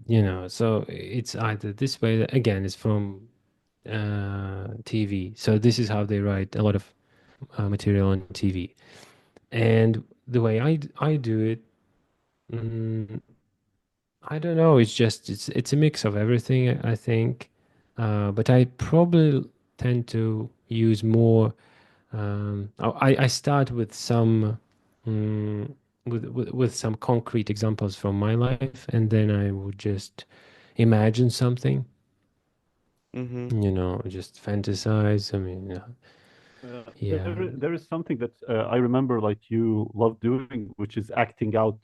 um, so it's either this way, again, it's from TV. So this is how they write a lot of material on TV. And the way I do it, mm, I don't know. It's just it's a mix of everything, I think. But I probably tend to use more. I start with some mm, with some concrete examples from my life, and then I would just imagine something. mm-hmm, Just fantasize. I mean, yeah. There is something that I remember like you love doing, which is acting out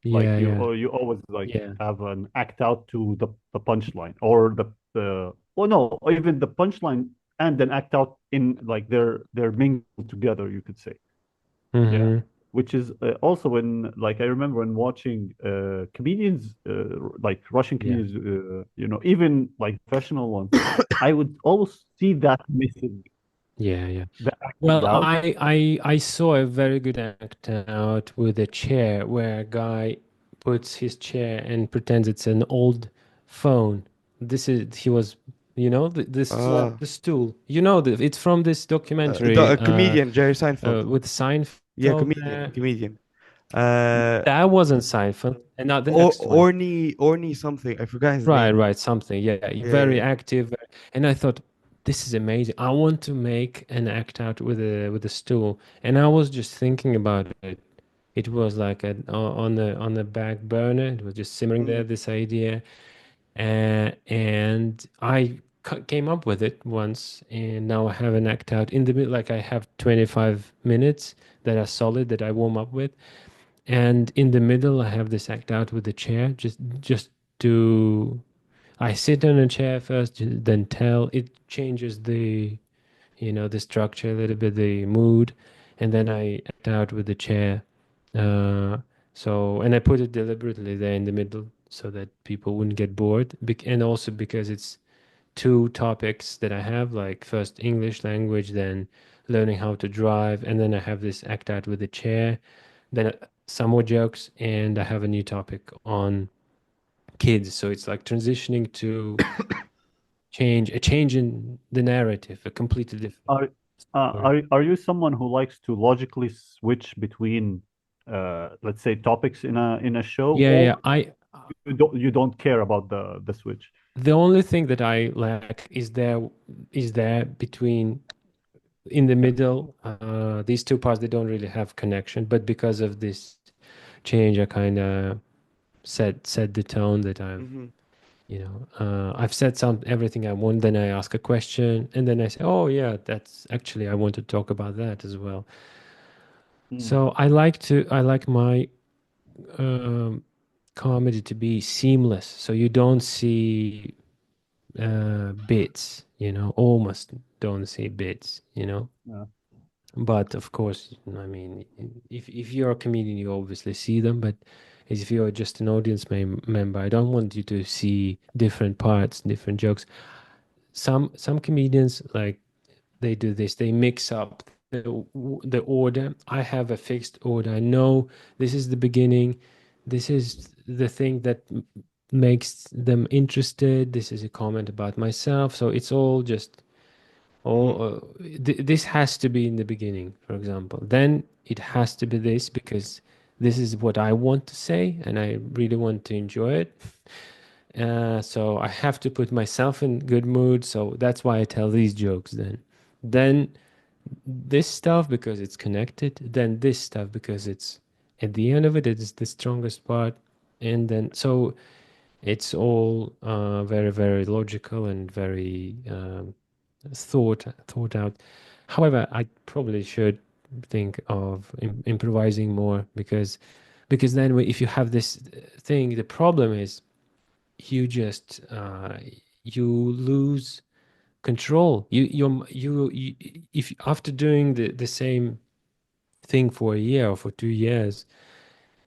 Like Yeah, yeah, you always like yeah. have an act out to the punchline or the well no, or even the punchline and then act out in like they're mingled together, you could say. Yeah. Mm-hmm. Which is also when like I remember when watching comedians like Russian Yeah. comedians even like professional ones, I would always see that missing, Yeah, yeah. the acting Well, out. I saw a very good act out with a chair where a guy puts his chair and pretends it's an old phone. This is he was, this Yeah. Ah, the stool. It's from this the documentary a comedian Jerry Seinfeld. with Yeah, Seinfeld comedian, there. comedian. Uh, That wasn't Seinfeld, and not the or next one. Orny something. I forgot his Right, name. right, something. Yeah, Yeah, very active. And I thought, this is amazing. I want to make an act out with a stool. And I was just thinking about it. It was like on the back burner. It was just simmering yeah. there, this idea. And I came up with it once, and now I have an act out in the middle. Like I have 25 minutes that are solid that I warm up with. And in the middle, I have this act out with the chair, just to I sit on a chair first, then tell. It changes the structure a little bit, the mood, and then I act out with the chair. Uh, and I put it deliberately there in the middle so that people wouldn't get bored. And also because it's two topics that I have, like first English language, then learning how to drive, and then I have this act out with the chair, then some more jokes, and I have a new topic on kids. So it's like transitioning to a change in the narrative, a completely different Are story. are you someone who likes to logically switch between let's say topics in a show, Yeah, yeah. or you don't care about the switch? The only thing that I lack is there between in the middle. These two parts they don't really have connection, but because of this change, I kind of set the tone that Mm-hmm. I've said everything I want. Then I ask a question, and then I say, "Oh yeah, that's actually I want to talk about that as well." Mm, So I like my um, comedy to be seamless, so you don't see bits, almost don't see bits. yeah. But of course, I mean, if you're a comedian, you obviously see them. But if you're just an audience member, I don't want you to see different parts, different jokes. Some comedians like they do this. They mix up the order. I have a fixed order. I know this is the beginning. This is the thing that makes them interested. This is a comment about myself. So it's all just Mm-hmm. all. This has to be in the beginning, for example. Then it has to be this because this is what I want to say, and I really want to enjoy it. So I have to put myself in good mood. So that's why I tell these jokes then this stuff because it's connected, then this stuff because it's at the end of it, it is the strongest part. And then so it's all very, very logical and very thought out. However, I probably should think of improvising more because then if you have this thing, the problem is you just you lose control. You if after doing the same thing for a year or for 2 years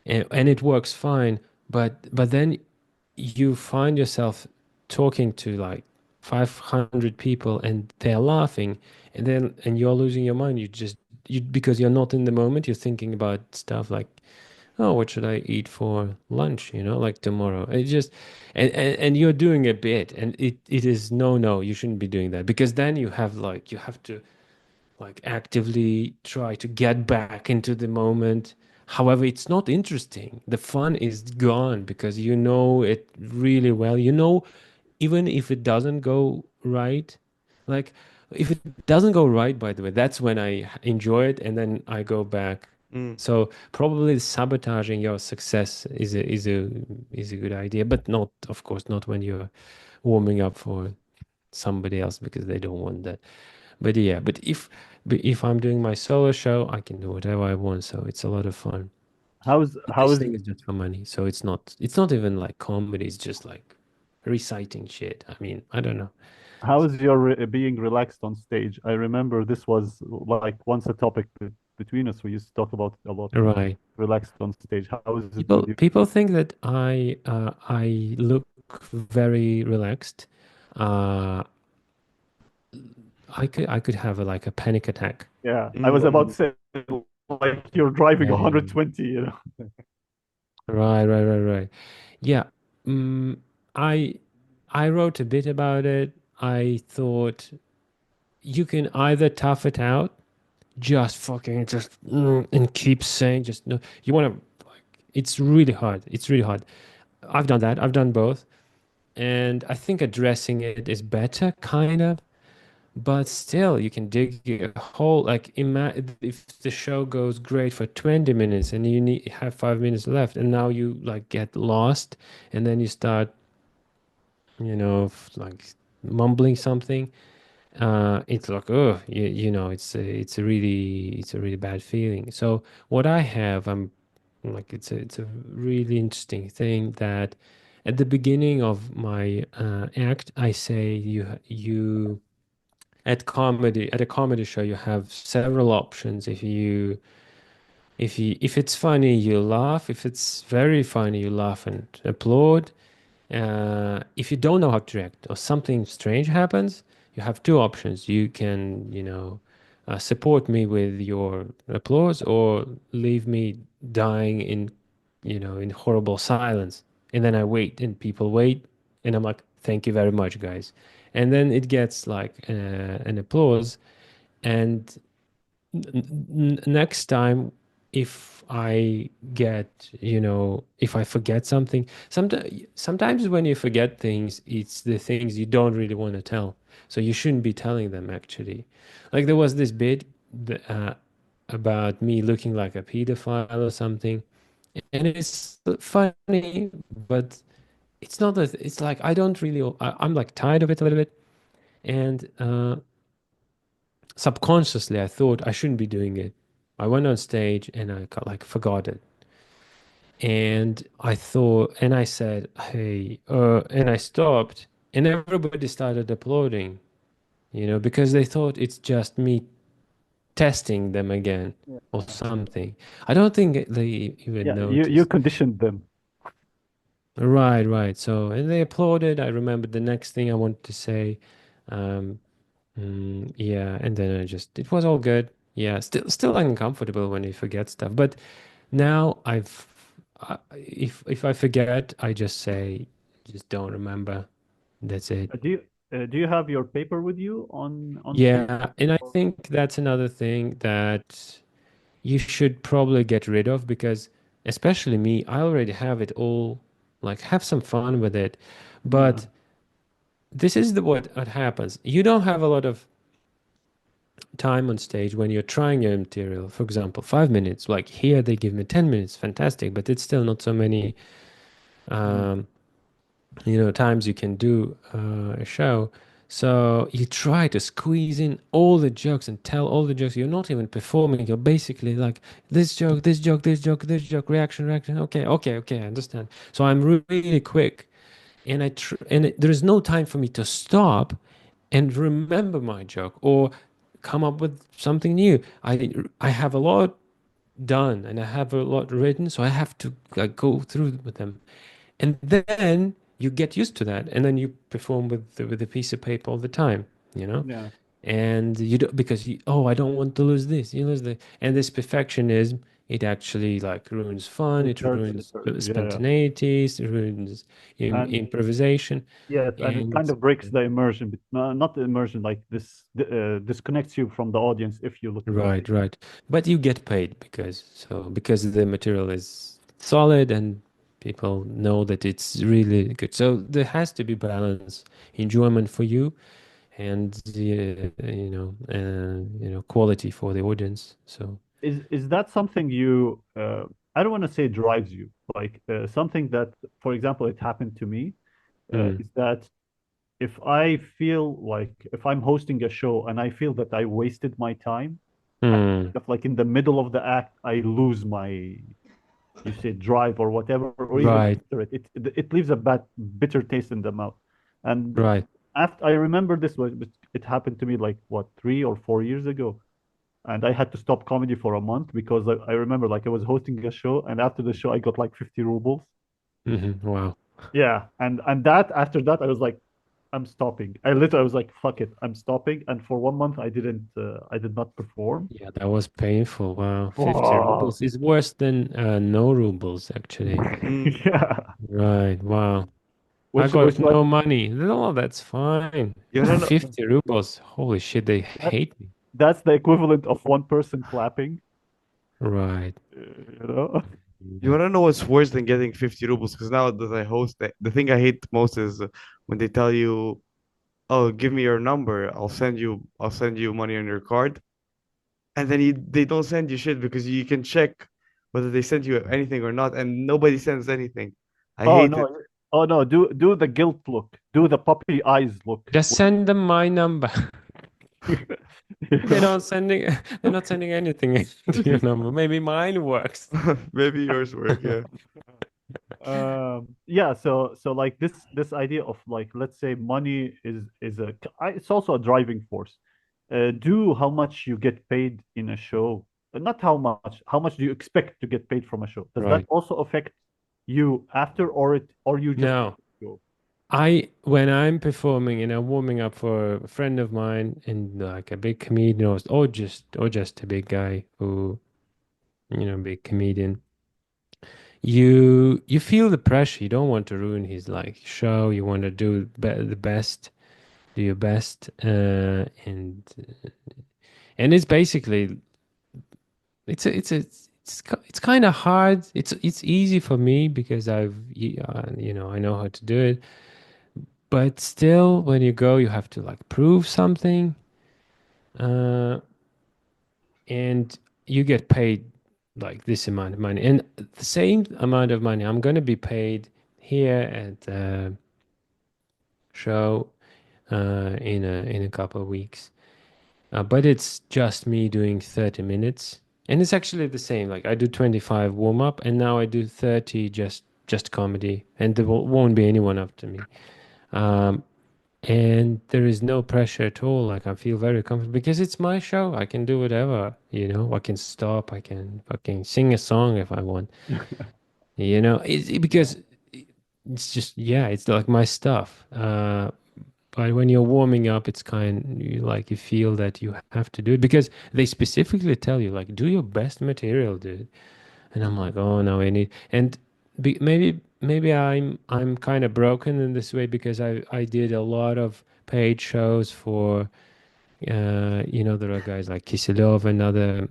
and it works fine, but then you find yourself talking to like 500 people and they're laughing and you're losing your mind. You because you're not in the moment. You're thinking about stuff like, oh, what should I eat for lunch? Like tomorrow. It just and you're doing a bit, and it is no, you shouldn't be doing that because then you have to like actively try to get back into the moment. However, it's not interesting. The fun is gone because you know it really well. Even if it doesn't go right, like if it doesn't go right, by the way, that's when I enjoy it and then I go back. Mm. So probably sabotaging your success is a good idea, but not, of course, not when you're warming up for somebody else because they don't want that. But yeah, but if I'm doing my solo show, I can do whatever I want, so it's a lot of fun. How This is thing is just for money, so it's not even like comedy. It's just like reciting shit. I mean, I don't know. how is your being relaxed on stage? I remember this was like once a topic between us. We used to talk about it a lot. Right. Relaxed on stage. How is it People with you? people think that I look very relaxed. Uh, I could have like a panic attack. Yeah, I was about Mm. to say like you're driving And 120, you know. right. Yeah. Mm, I I wrote a bit about it. I thought you can either tough it out, just fucking just and keep saying just no. You want to. It's really hard. It's really hard. I've done that. I've done both, and I think addressing it is better, kind of. But still, you can dig a hole. Like, if the show goes great for 20 minutes and you have 5 minutes left, and now you like get lost, and then you start, like mumbling something. It's like, oh, it's a really bad feeling. So what I have, I'm like, it's a really interesting thing that at the beginning of my act, I say at a comedy show you have several options. If it's funny, you laugh. If it's very funny, you laugh and applaud. If you don't know how to react or something strange happens, you have two options. You can, support me with your applause, or leave me dying in horrible silence. And then I wait, and people wait, and I'm like, thank you very much, guys. And then it gets like an applause. And next time, if I if I forget something, sometimes when you forget things, it's the things you don't really want to tell. So you shouldn't be telling them, actually. Like, there was this bit about me looking like a pedophile or something. And it's funny, but it's not that, it's like, I don't really, I'm like tired of it a little bit. And subconsciously I thought I shouldn't be doing it. I went on stage and I like forgot it. And I thought, and I said, hey, and I stopped, and everybody started applauding, because they thought it's just me testing them again Yeah. or something. I don't think they even Yeah, you noticed. conditioned them. Right, right. So, and they applauded. I remember the next thing I wanted to say. Um, yeah, and then it was all good. Yeah, still uncomfortable when you forget stuff. But now if I forget, I just say, just don't remember. That's it. Do you have your paper with you on stage? Yeah, and I think that's another thing that you should probably get rid of, because especially me, I already have it all, like, have some fun with it. Yeah, But this is what happens. You don't have a lot of time on stage when you're trying your material. For example, 5 minutes. Like, here they give me 10 minutes, fantastic, but it's still not so many mm, um, times you can do a show. So you try to squeeze in all the jokes and tell all the jokes. You're not even performing. You're basically like, this joke, this joke, this joke, this joke, reaction, reaction. Okay, okay, okay, I understand. So I'm really quick, and there is no time for me to stop and remember my joke or come up with something new. I have a lot done and I have a lot written, so I have to like go through with them. And then you get used to that, and then you perform with a piece of paper all the time, you know. yeah. And you do, because I don't want to lose this. You lose the and this perfectionism. It actually like ruins fun. It It hurts. It ruins hurts. Yeah, yeah. spontaneity. It ruins And improvisation. yes, and it kind And of breaks the immersion, but not the immersion, like this disconnects you from the audience if you look right, perfect. right. But you get paid because the material is solid and people know that it's really good. So there has to be balance, enjoyment for you, and quality for the audience. So Is that something you I don't want to say drives you, like something that, for example, it happened to me, mm, is that if I feel like if I'm hosting a show and I feel that I wasted my time, I mm, kind of like in the middle of the act, I lose my you say drive or whatever, or even Right, after it leaves a bad, bitter taste in the mouth. And right. after I remember this was it happened to me like what 3 or 4 years ago, and I had to stop comedy for a month because I remember like I was hosting a show, and after the show I got like 50 rubles. Wow. Yeah, and that after that I was like, I'm stopping. I literally was like, fuck it, I'm stopping. And for 1 month I did not perform. Yeah, that was painful. Wow. 50 Oh, rubles is worse than no rubles, actually. Mm. yeah. Right. Wow. I Which got was no money. No, that's fine. You wanna know? 50 rubles. Holy shit, they that, hate me. that's the equivalent of one person clapping, Right. you know? You Yeah. wanna know what's worse than getting 50 rubles? Because now that I host, the thing I hate most is when they tell you, "Oh, give me your number. I'll send you money on your card." And then they don't send you shit because you can check whether they sent you anything or not, and nobody sends anything. I Oh hate it. no. Oh no, do the guilt look. Do the puppy eyes look. Just send them my number. You They know? don't sending they're not sending anything to your number. Maybe mine works. Maybe yours work, yeah. Yeah, so like this idea of like let's say money is it's also a driving force. Do how much you get paid in a show. Not how much do you expect to get paid from a show? Does that Right. also affect you after, or you just Now, go? when I'm performing and I'm warming up for a friend of mine and like a big comedian or just a big guy who, big comedian, you feel the pressure. You don't want to ruin his like show. You want to do the best, do your best, and it's basically it's kind of hard. It's easy for me because I know how to do it. But still, when you go, you have to like prove something, uh, and you get paid like this amount of money, and the same amount of money I'm gonna be paid here at the show in a couple of weeks. But it's just me doing 30 minutes. And it's actually the same. Like I do 25 warm up and now I do 30 just comedy. And there won't be anyone after me. Um, and there is no pressure at all. Like I feel very comfortable because it's my show. I can do whatever. I can stop. I can fucking sing a song if I want. Because it's just, yeah, it's like my stuff. But when you're warming up, it's you feel that you have to do it because they specifically tell you like do your best material, dude. And I'm like, oh no, I need and maybe I'm kind of broken in this way because I did a lot of paid shows for there are guys like Kisilov and other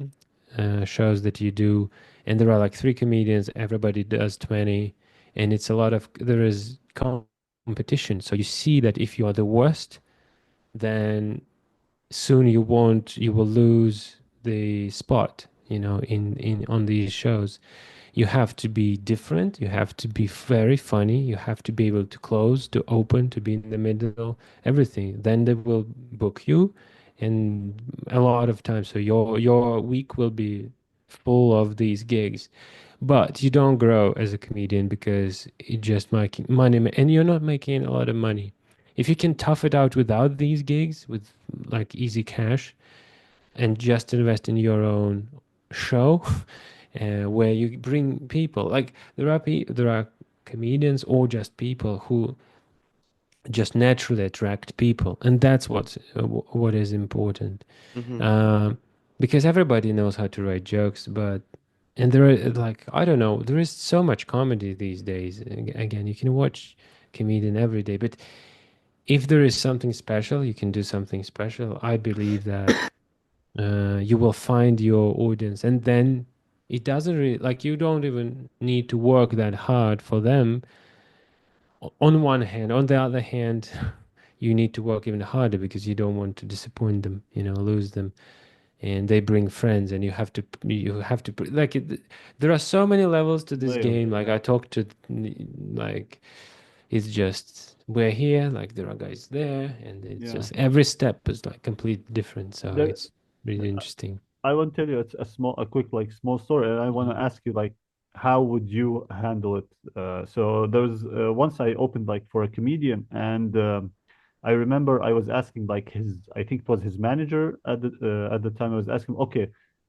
shows that you do, and there are like three comedians, everybody does 20, and it's a lot of there is competition. So you see that if you are the worst, then soon you will lose the spot, in on these shows. You have to be different, you have to be very funny, you have to be able to close, to open, to be in the middle, everything. Then they will book you, and a lot of times, so your week will be full of these gigs. But you don't grow as a comedian because you just making money, and you're not making a lot of money. If you can tough it out without these gigs, with like easy cash, and just invest in your own show, where you bring people, like there are comedians or just people who just naturally attract people, and that's what is important. Hmm. Um, because everybody knows how to write jokes, but and there are like I don't know, there is so much comedy these days. Again, you can watch comedian every day, but if there is something special, you can do something special. I believe that you will find your audience, and then it doesn't really like you don't even need to work that hard for them. On one hand, on the other hand, you need to work even harder because you don't want to disappoint them, lose them, and they bring friends, and there are so many levels to this Layers. game. Like I talked to, like it's just we're here, like there are guys there, and it's Yeah. just every step is like completely different. So There, it's really interesting. I want to tell you a quick like small story, and I want to ask you like how would you handle it? So there was once I opened like for a comedian, and I remember I was asking like I think it was his manager at the time. I was asking, okay,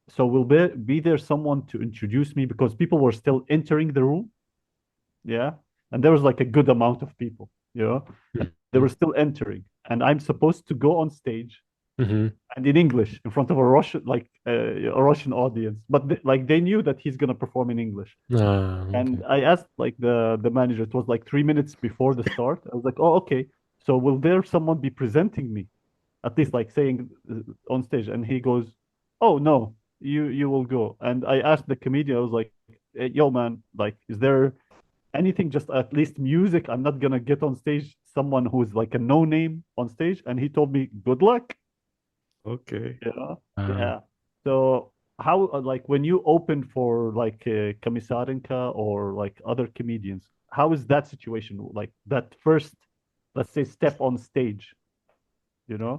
so will be there someone to introduce me because people were still entering the room, yeah, and there was like a good amount of people, you know, and they were Mhm. still entering, and I'm supposed to go on stage Mhm. and in English in front of a Russian a Russian audience, but like they knew that he's gonna perform in English. Ah, And okay. I asked like the manager, it was like 3 minutes before the start. I was like, oh, okay. So will there someone be presenting me? At least like saying on stage. And he goes, oh no, you will go. And I asked the comedian, I was like, yo man, like, is there anything, just at least music? I'm not gonna get on stage someone who's like a no name on stage. And he told me, good luck. Okay. Yeah. Um, Yeah. So how like when you open for like Komisarenka or like other comedians, how is that situation? Like that first, let's say, step on stage, you know?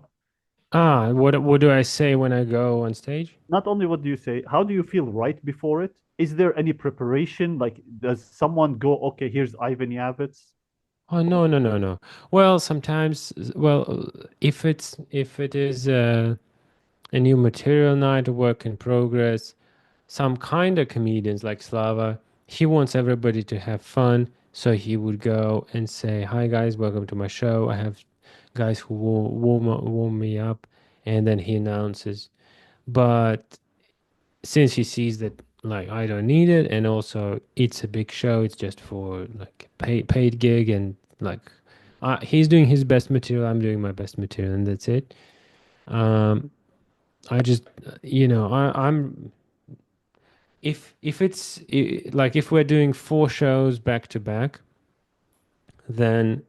what do I say when I go on stage? Not only what do you say, how do you feel right before it? Is there any preparation? Like, does someone go, okay, here's Ivan Yavits? Oh no, no, no, no. Well, sometimes, if it is a new material night, a work in progress, some kind of comedians like Slava, he wants everybody to have fun, so he would go and say, "Hi guys, welcome to my show. I have guys who will warm me up," and then he announces. But since he sees that like I don't need it, and also it's a big show, it's just for like paid gig, and like he's doing his best material, I'm doing my best material, and that's it. Um, I just I'm if it's like if we're doing 4 shows back to back, then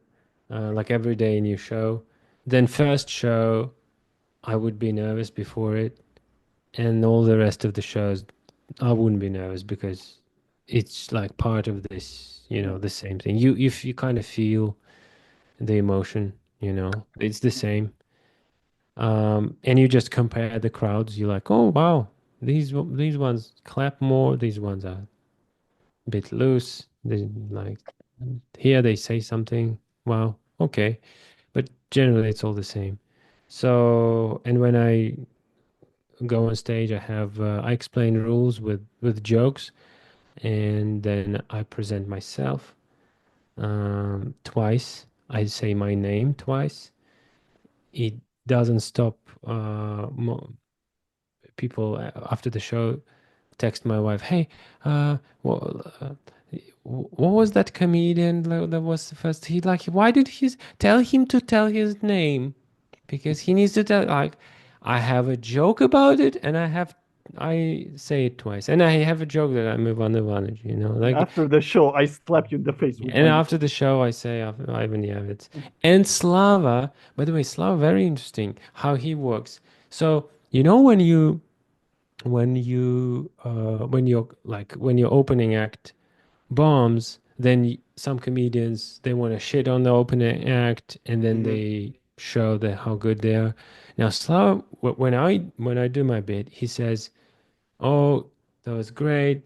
like every day a new show, then first show I would be nervous before it, and all the rest of the shows I wouldn't be nervous because it's like part of this, Yeah. the same thing. If you kind of feel the emotion, it's the same. And you just compare the crowds. You're like, oh wow, these ones clap more. These ones are a bit loose. They like here they say something. Wow, okay, but generally it's all the same. So, and when I go on stage, I explain rules with jokes, and then I present myself twice. I say my name twice. It doesn't stop. People after the show text my wife, "Hey, well, what was that comedian that was the first? He like, why did he tell him to tell his name? Because he needs to tell. Like, I have a joke about it, and I say it twice, and I have a joke that I'm Ivan Ivanovic, And like. after the show, I slap you in the face with And my after the show, I say Ivan Yavits and Slava. By the way, Slava, very interesting how he works. So when your opening act bombs, then some comedians they want to shit on the opening act, and then Hmm. they show that how good they are. Now Slava, when I do my bit, he says, "Oh, that was great.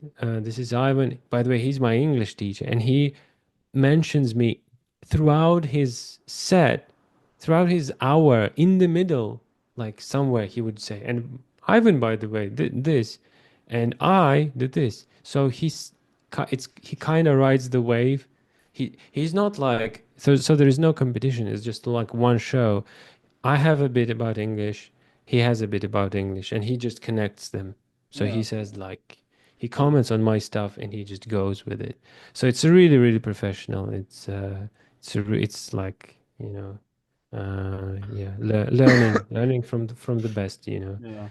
This is Ivan. By the way, he's my English teacher, and he mentions me throughout his set, throughout his hour, in the middle, like somewhere he would say, and Ivan, by the way, did this, and I did this. So he kind of rides the wave. He's not like so there is no competition. It's just like one show. I have a bit about English. He has a bit about English, and he just connects them. So he yeah. says like he comments on my stuff, and he just goes with it. So it's really, really professional. It's like yeah, learning from the best. Yeah.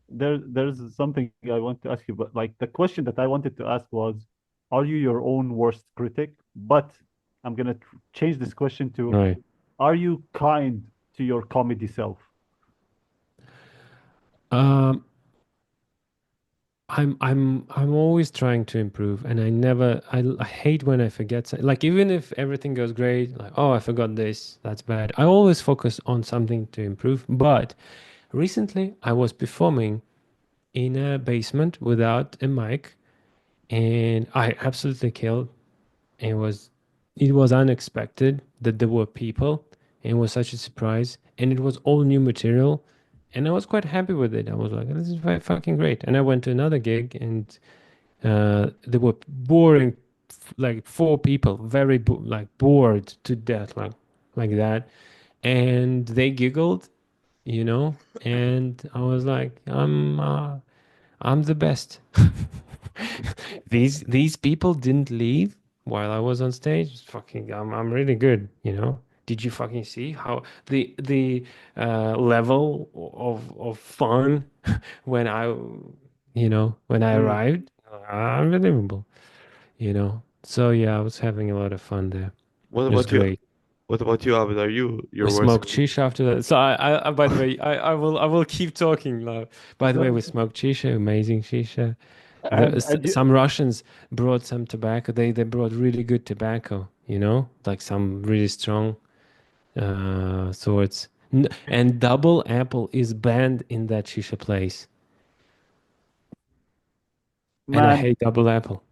There's something I want to ask you, but like the question that I wanted to ask was, are you your own worst critic? But I'm gonna change this question to, Right. are you kind to your comedy self? Um, I'm always trying to improve, and I hate when I forget like even if everything goes great, like oh I forgot this, that's bad. I always focus on something to improve. But recently I was performing in a basement without a mic, and I absolutely killed. It was it was unexpected that there were people. It was such a surprise, and it was all new material, and I was quite happy with it. I was like, "This is fucking great." And I went to another gig, and they were boring, like four people, very like bored to death, like that, and they giggled, and I was like, I'm the best. These people didn't leave while I was on stage. It's fucking, I'm really good. Did you fucking see how the level of fun when I Mm. arrived? Unbelievable. So yeah, I was having a lot of fun there. What It was about you? great. What about you, Abed? Are you We your worst smoked comedian? shisha after that. So by the way, I will keep talking now. By the way, we smoked shisha, amazing shisha. And you, Some Russians brought some tobacco. They brought really good tobacco, like some really strong sorts. And double apple is banned in that shisha place. And I man, hate double apple.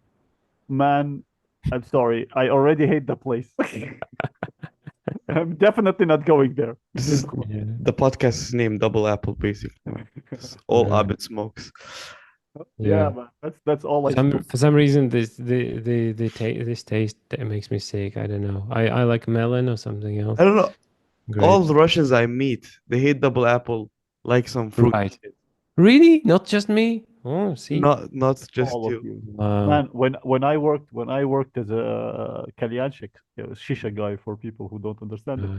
man, I'm sorry. I already hate the place. I'm definitely not going there. This You is know? Yeah, the podcast's name, Double Apple, basically, man. 'Cause all right. Abed smokes. Yeah, Yeah. man. That's all For I some smoke. for some reason, this taste that makes me sick. I don't know. I like melon or something else. I don't know. All Grapes. the Russians I meet, they hate Double Apple like some fruity Right. shit. Really? Not just me? Oh, see. Not just All of you. you. Wow. Man, when I worked as a kalyanchik, shisha guy for people who don't understand it,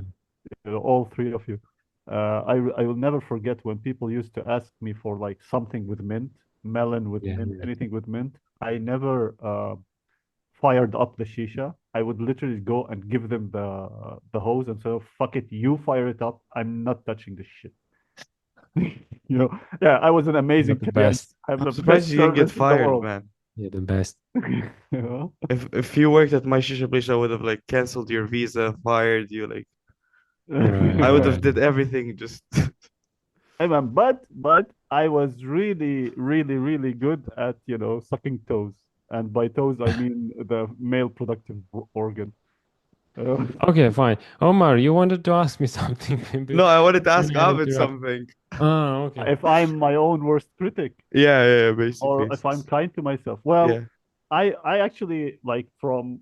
Uh, all three of you. I will never forget when people used to ask me for like something with mint, melon with yeah. mint, anything with mint. I never fired up the shisha. I would literally go and give them the hose and say, "Fuck it, you fire it up. I'm not touching this shit." You know, yeah, I was an You're amazing the kalyan. best. I have I'm the surprised best you didn't get service in the fired, world. man. You're the best. You know? If you worked at my shisha place, I would have like canceled your visa, fired you. Like Right, I would have right. did everything. Just Hey man, but I was really, really, really good at, sucking toes. And by toes I mean the male productive organ. Uh, Okay, fine. Omar, you wanted to ask me something. no, Maybe I wanted to ask when I Abed interrupt. something. Oh, okay. if I'm my own worst critic, Yeah, basically. or if I'm kind to myself. Well, Yeah, I actually like from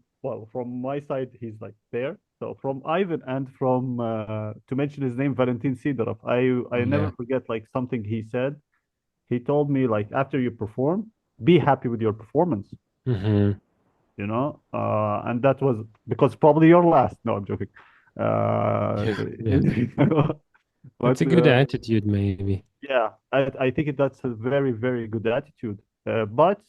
my side he's like there. So from Ivan and from to mention his name, Valentin Sidorov, I never Yeah. forget like something he said. He told me like after you perform, be happy with your performance. Mm-hmm. And that was because probably your last. No, I'm joking. Yeah, yeah. It's But a good attitude, maybe. yeah, I think that's a very, very good attitude. But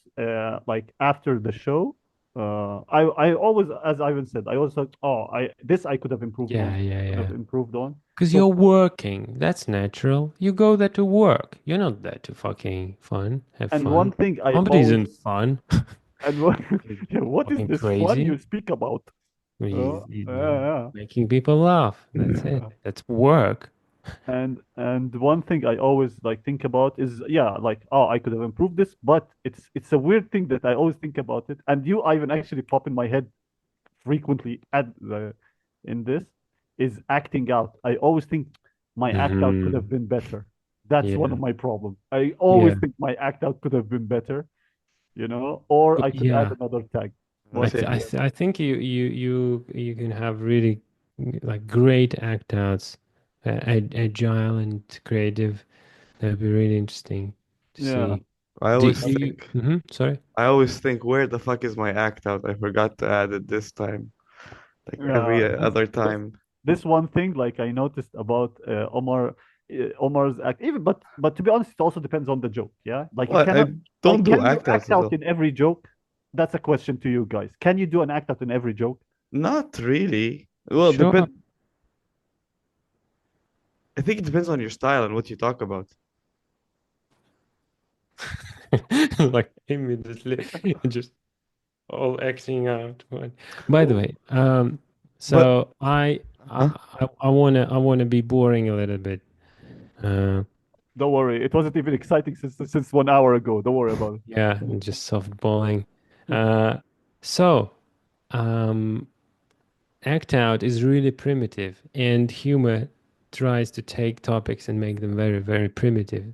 like after the show, I always, as Ivan said, I always thought, oh, I could have improved on, Yeah, yeah, could have yeah. improved on. Because So you're working. That's natural. You go there to work. You're not there to fucking have and one fun. thing I Comedy always isn't fun. and what yeah, what is Fucking this fun crazy. you speak about? Yeah. Making people laugh. That's it. Yeah. That's work. And one thing I always like think about is yeah, like oh, I could have improved this, but it's a weird thing that I always think about it. And you, Ivan, actually pop in my head frequently at the in this is acting out. I always think my act out could have Hmm. been better. That's one Yeah. of my problems. I Yeah. always think my act out could have been better, or I could add Yeah. another tag. the What same here. I think you can have really like great act outs, agile and creative. That'd be really interesting to yeah. see. I Do always do you? think, Sorry. where the fuck is my act out? I forgot to add it this time. Like Yeah. every This other this time. this one thing like I noticed about Omar's act even but to be honest it also depends on the joke, yeah, like you What? cannot I don't like do can you act outs act as out well. in every joke? That's a question to you guys. Can you do an act out in every joke? Not really. Well, Sure. depend. I think it depends on your style and what you talk about. Like immediately, just all acting out. By the Oh, way, but so huh? I wanna be boring a little bit. Uh, Don't worry, it wasn't even exciting since 1 hour ago. Don't worry about it. yeah, and just softballing. Uh, so, um, act out is really primitive, and humor tries to take topics and make them very, very primitive.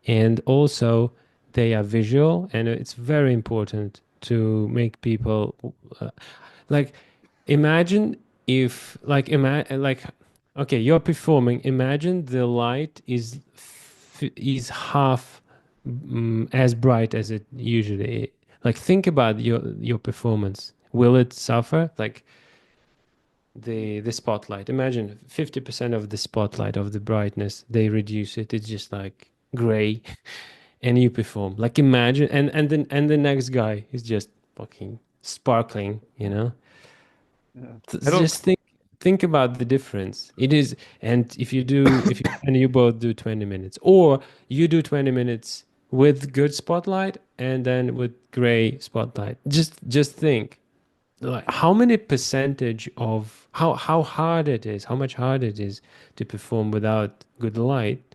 And also, they are visual, and it's very important to make people uh, like imagine if like okay, you're performing. Imagine the light is half as bright as it usually is. Like think about your performance. Will it suffer? Like the spotlight. Imagine 50% of the spotlight of the brightness, they reduce it. It's just like gray and you perform. Like imagine and the next guy is just fucking sparkling, you know? Yeah. I don't. Just think about the difference. It is, and if you and you both do 20 minutes, or you do 20 minutes with good spotlight and then with gray spotlight. Just think like how many percentage of how hard it is, how much harder it is to perform without good light,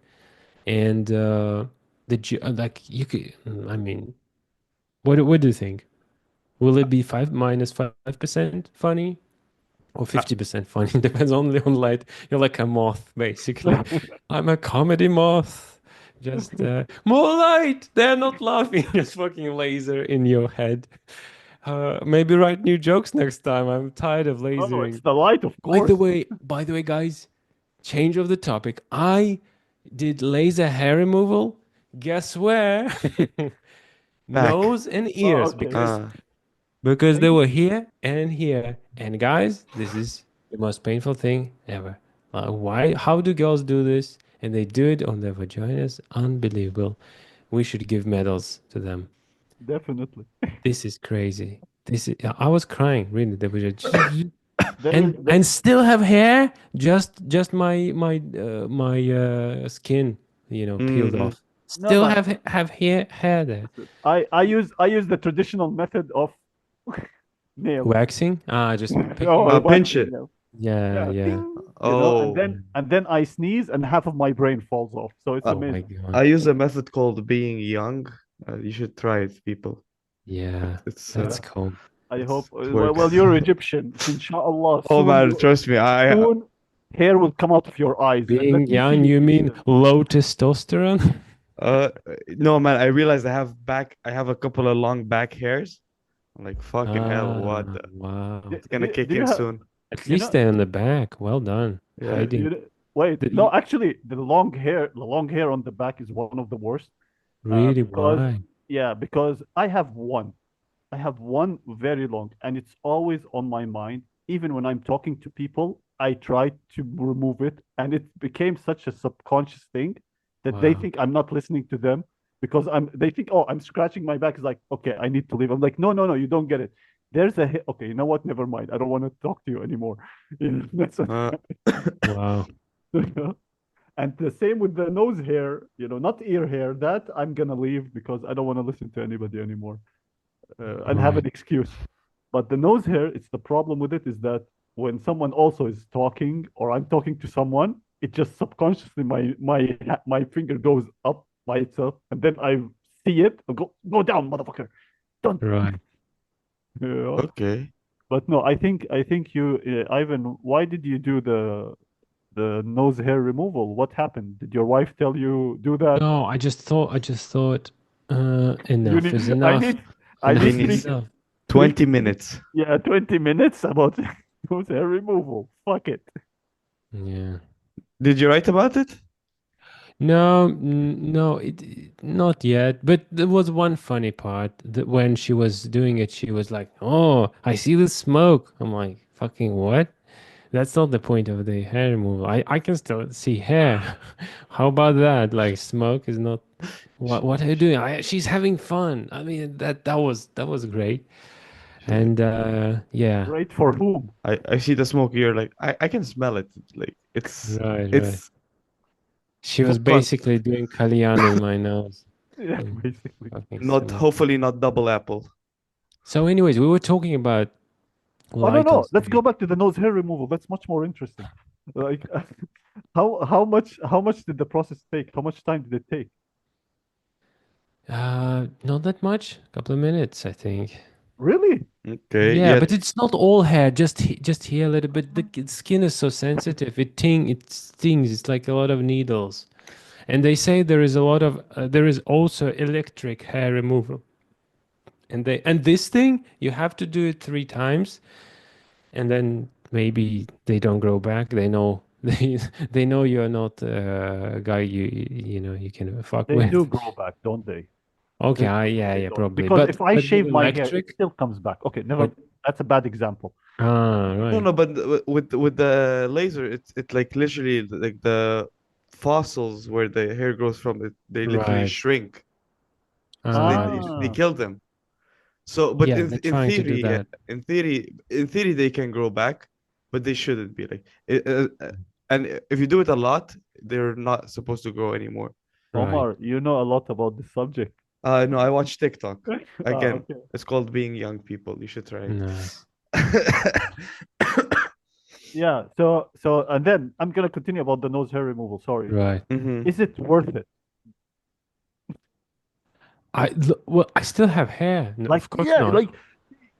and like you could, I mean, what do you think? Will it be 5% funny or I, 50% funny? Depends only on light. You're like a moth, basically. I'm a comedy moth. Just more light. They're not laughing. Just fucking laser in your head. Maybe write new jokes next time. I'm tired of Oh, it's lasering. the light, of course. By the way, guys, change of the topic. I did laser hair removal. Guess where? back. Nose and Oh, ears, okay. because they Thank were here and here. And guys, this is the most painful thing ever. Why? How do girls do this? And they do it on their vaginas. Unbelievable. We should give medals to them. Definitely. This is crazy. This is, I was crying reading the There, and still have hair. Just my skin, peeled Mm-hmm. off. no, Still man. have hair there. I use the traditional method of nail. Waxing? Ah, just Oh, picking I it. Pinch waxing it. nail. Yeah, Yeah, yeah. ding, and Oh, then I sneeze and half of my brain falls off. So it's uh, Oh my amazing. I God. use a method called being young. You should try it, people. Yeah, It's that's Yeah. cool. I hope. it Well, works. you're Egyptian. Inshallah, Oh man, trust me. soon hair will come out of your eyes. Being Let me see young, you you teach mean them. low testosterone? uh no man, I realized I have a couple of long back hairs. I'm like fucking hell, what Ah, wow. it's gonna Do kick you in have? soon. At You least know? they're on the back. Well done. Yeah. Hiding. Wait. No, The, actually, the long hair on the back is one of the worst. really, Because why? yeah, because I have one very long, and it's always on my mind. Even when I'm talking to people, I try to remove it, and it became such a subconscious thing that they Wow. think I'm not listening to them because they think, oh, I'm scratching my back. It's like, okay, I need to leave. I'm like, no, no, no, you don't get it. Okay, you know what? Never mind. I don't want to talk to you anymore. That's what, Uh Wow. and the same with the nose hair, not ear hair. That I'm gonna leave because I don't want to listen to anybody anymore and have Right. an excuse. But the nose hair, it's the problem with it is that when someone also is talking or I'm talking to someone, it just subconsciously my finger goes up by itself, and then I see it. I go down, motherfucker. Don't. Right. Yeah. okay. But no, I think you, Ivan. Why did you do the nose hair removal? What happened? Did your wife tell you do that? No, I just thought, You enough is need. I enough. need. I He Enough need is needs three enough. three 20 minutes. Yeah, 20 minutes about nose hair removal. Fuck it. Yeah. Did you write about it? No, no, not yet. But there was one funny part that when she was doing it, she was like, "Oh, I see the smoke." I'm like, "Fucking what?" That's not the point of the hair removal. I can still see hair. How about that? Like smoke is not. Sh- What are you doing? She's having fun. I mean, that was great. sh- And yeah, Great for whom? I see the smoke here, like I can smell it. Like right, right. it's She was fun. basically doing Kalyan in my nose. Yeah, Mm, basically. fucking Not smoke. hopefully not double apple. So, anyways, we were talking about Oh, no, light on no. Let's go stage. back to the nose hair removal. That's much more interesting. Like, how much did the process take? How much time did it take? Not that much. A couple of minutes, I think. Really? Okay, Yeah, yeah. but it's not all hair. Just here a little bit. The skin is so sensitive. It stings. It's like a lot of needles. And they say there is a lot of there is also electric hair removal. And this thing you have to do it 3 times, and then maybe they don't grow back. They know they know you're not a guy you know you can fuck They do with. grow back, don't they? Okay, There's no way yeah, they yeah, don't. probably. Because if I But with shave my hair, it electric, still comes back. Okay, never. but That's a bad example. right. No, but with the laser, it's like literally like the fossils where the hair grows from. They literally Right. shrink, so they Ah, kill them. So, but Yeah, they're in trying to do theory, yeah, that. in theory, they can grow back, but they shouldn't be like. And if you do it a lot, they're not supposed to grow anymore. Right. Omar, you know a lot about this subject. No, I watch TikTok. Again, Okay. it's called Being Young People. You should try Nice. it. Yeah. So, and then I'm gonna continue about the nose hair removal. Sorry. Right. hmm Is it worth it? Well, I still have hair. No, Like, of course yeah, not. like,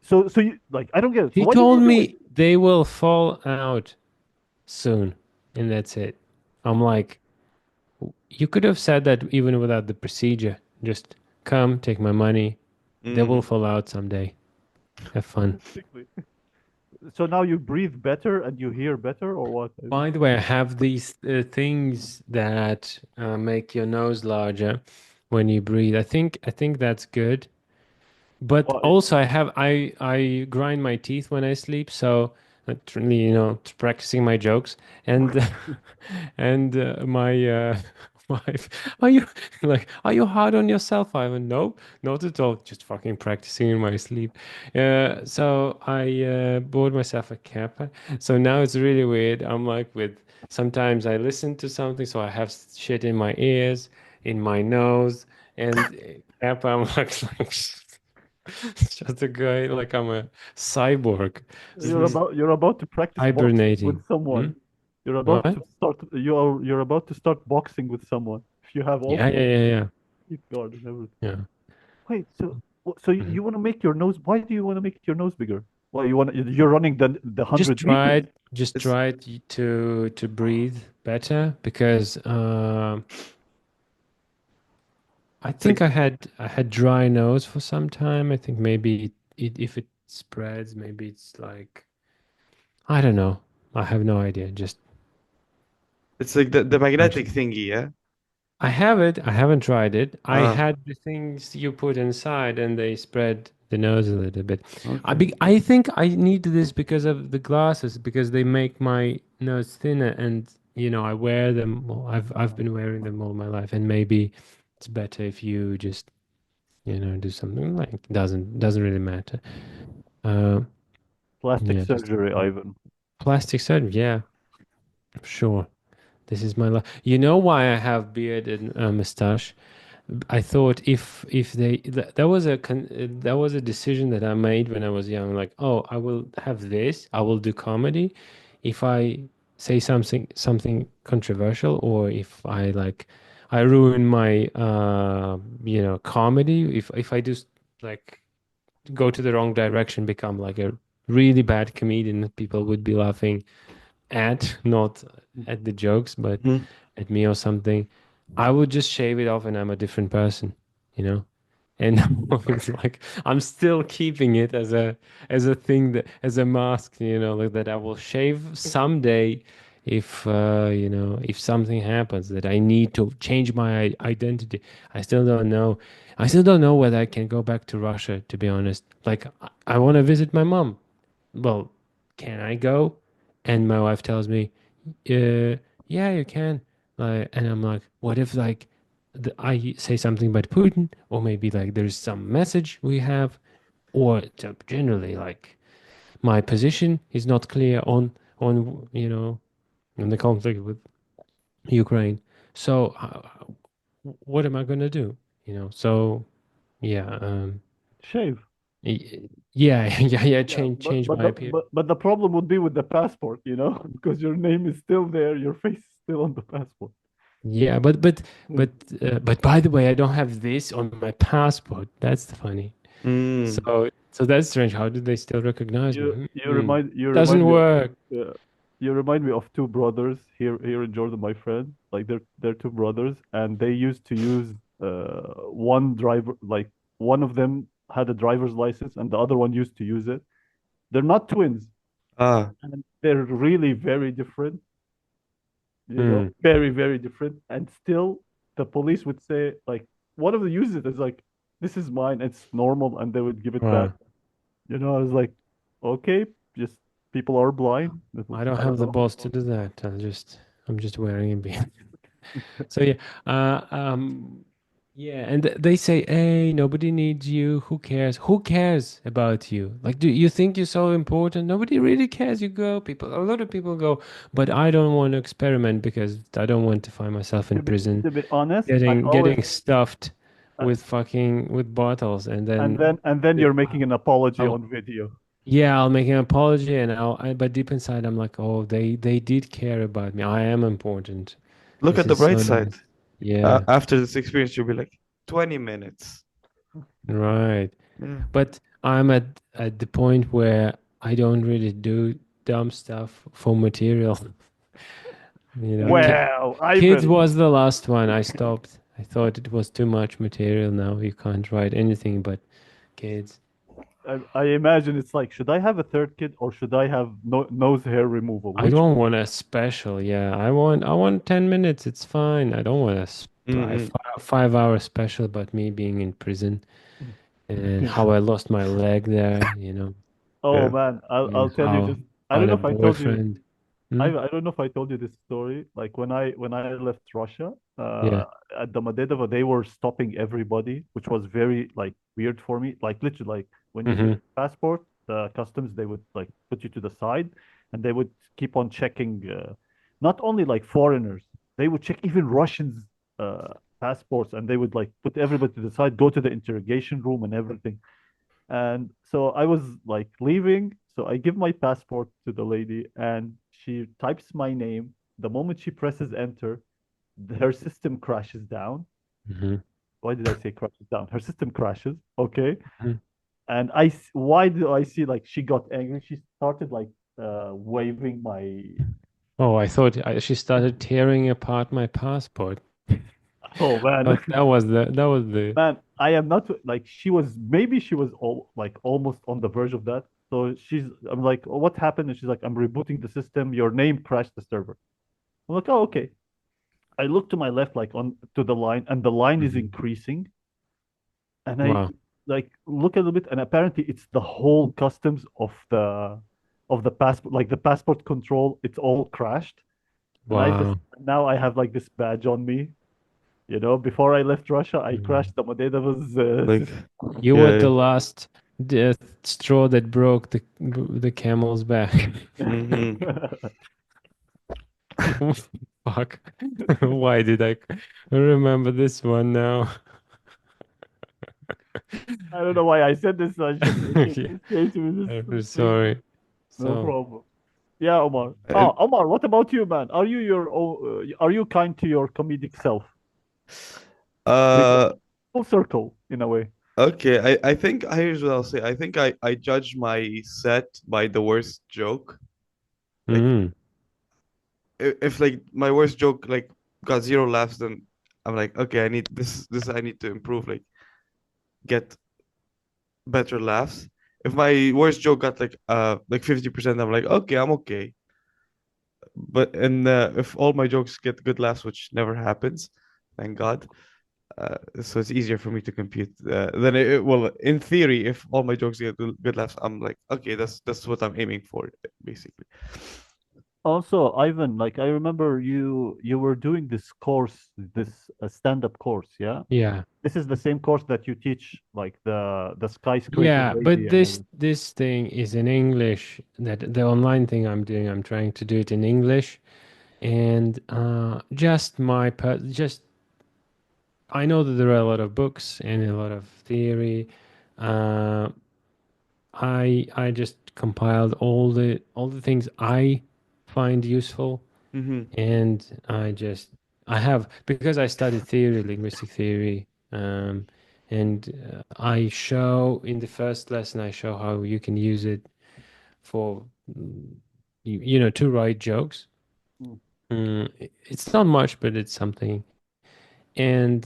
so you like, I don't get it. So He why did you told do it? me they will fall out soon, and that's it. I'm like, you could have said that even without the procedure. Just come, take my money. They will hmm fall out someday. Have fun. Basically. So now you breathe better and you hear better, or what? By the way, I have these things that make your nose larger when you breathe. I think that's good. But What? also, I grind my teeth when I sleep, so literally, practicing my jokes. And and my wife, are you are you hard on yourself, Ivan? No, not at all. Just fucking practicing in my sleep. So I bought myself a kappa. So now it's really weird. I'm like with sometimes I listen to something, so I have shit in my ears, in my nose, and kappa. I'm like. Just a guy like I'm a cyborg, You're about to practice boxing with hibernating. Hmm? someone. You're about What? to start. You're about to start boxing with someone. If you have all Yeah, the yeah, yeah, yeah, teeth guard and everything. yeah. Wait, so Mhm. you want to make your nose? Why do you want to make your nose bigger? Well, you're running the Just 100 meters. tried, just It's tried to breathe better because I think like I had dry nose for some time. I think maybe if it spreads, maybe it's like I don't know. I have no idea. Just it's like the I'm magnetic thingy, yeah. I have it. I haven't tried it. I Ah, had the things you put inside and they spread the nose a little bit. okay. I think I need this because of the glasses because they make my nose thinner and I wear them. Well, I've been wearing them all my life and maybe it's better if you just do something like doesn't really matter. Uh, Plastic yeah, just surgery, Ivan. plastic surgery. Yeah, sure. This is my life. You know why I have beard and mustache? I thought if they that was a decision that I made when I was young. Like, oh, I will have this. I will do comedy. If I say something controversial, or if I ruin my comedy. If I just like go to the wrong direction, become like a really bad comedian, that people would be laughing at, not at the jokes, but Mhm. at me or something, I would just shave it off and I'm a different person, you know? And it's like I'm still keeping it as a thing that as a mask, like that I will shave someday if something happens that I need to change my identity. I still don't know. I still don't know whether I can go back to Russia, to be honest. Like I want to visit my mom. Well, can I go? And my wife tells me, yeah, you can. And I'm like, what if I say something about Putin, or maybe like there's some message we have, or generally like my position is not clear on the conflict with Ukraine. So what am I gonna do? So yeah, Shave. yeah, yeah, yeah. Yeah, Change my appearance. but the problem would be with the passport, because your name is still there, your face is still on the passport. Yeah, but by the way, I don't have this on my passport. That's funny. Mm. So that's strange. How did they still recognize You me? you Hmm. remind you remind Doesn't me of work. you remind me of two brothers here in Jordan, my friend. Like they're two brothers, and they used to use one driver. Like one of them had a driver's license, and the other one used to use it. They're not twins, Ah, and they're really very different. Hmm. Very different. And still, the police would say like one of them uses it as like this is mine. It's normal, and they would give it back. Wow. I was like, okay, just people are blind. I don't I don't have the know. balls to do that. I'm just wearing a beard. So yeah, uh, um, yeah, and they say, "Hey, nobody needs you. Who cares? Who cares about you? Like, do you think you're so important? Nobody really cares. You go, people. A lot of people go, but I don't want to experiment because I don't want to find myself in To be prison, to be honest, I getting always stuffed uh, with bottles, and then and then they- you're making an apology I'll, on video. yeah, I'll make an apology, and but deep inside, I'm like, oh, they did care about me. I am important. look This at the is bright so side. nice. Yeah, After this experience, you'll be like, 20 minutes. right. Yeah. But I'm at the point where I don't really do dumb stuff for material. Mm. Wow, Kids Ivan. was the last one. I stopped. I thought it was too much material now. You can't write anything but kids. I imagine it's like, should I have a third kid or should I have nose hair removal? I Which don't one? want a special. Yeah, I want 10 minutes. It's fine. I don't want a Mm-mm. 5 hour special about me being in prison and how I lost my leg there, Oh Yeah. man, I'll and tell you this. I how don't know the if I told you. boyfriend. Hmm? I don't know if I told you this story. Like when I left Russia, Yeah. at the Domodedovo, they were stopping everybody, which was very like weird for me. Like literally, like when you Hmm. get your passport, the customs they would like put you to the side, and they would keep on checking, not only like foreigners, they would check even Russians' passports, and they would like put everybody to the side, go to the interrogation room, and everything. And so I was like leaving. So I give my passport to the lady and she types my name. The moment she presses enter, her system crashes down. Hmm. Why did I say crashes down? Her system crashes. Okay. Hmm. And why do I see like she got angry? She started like waving my, Oh, I thought she started tearing apart my passport. oh man. But that was the Man, I am not like maybe she was like almost on the verge of that. So I'm like, oh, what happened? And she's like, I'm rebooting the system. Your name crashed the server. I'm like, oh, okay. I look to my left, like on to the line, and the line is Mhm. increasing. And I Wow. like look a little bit, and apparently it's the whole customs of the passport, like the passport control, it's all crashed. And Wow. now I have like this badge on me. Before I left Russia, I Mm. crashed the Modedova's Like, system. You were yeah. the last straw that broke the camel's back. Mm-hmm. Fuck. Why did I remember this one now? I don't know why I said this. I just it Yeah, just came to me. This I'm thing. sorry. No So, problem. Yeah, Omar. And Omar, what about you, man? Are you kind to your comedic self? Because uh full circle in a way. okay, I think here's what I'll say. I think I judge my set by the worst joke. Like mm, if like my worst joke like got zero laughs, then I'm like, okay, I need this I need to improve, like get better laughs. If my worst joke got like 50%, I'm like, okay, I'm okay. But and if all my jokes get good laughs, which never happens, thank God. So it's easier for me to compute. Then well, in theory, if all my jokes get good laughs, I'm like, okay, that's what I'm aiming for, basically. Also, Ivan, like I remember you were doing this course, this stand-up course, yeah? yeah. This is the same course that you teach, like the skyscraper Yeah, lady but and this everything. this thing is in English. That the online thing I'm doing, I'm trying to do it in English, and just I know that there are a lot of books and a lot of theory. Uh, I just compiled all the things I find useful, Mm-hmm. and I just I have because I studied theory, linguistic theory, and I show in the first lesson I show how you can use it for you know to write jokes. Mm. It's not much, but it's something. And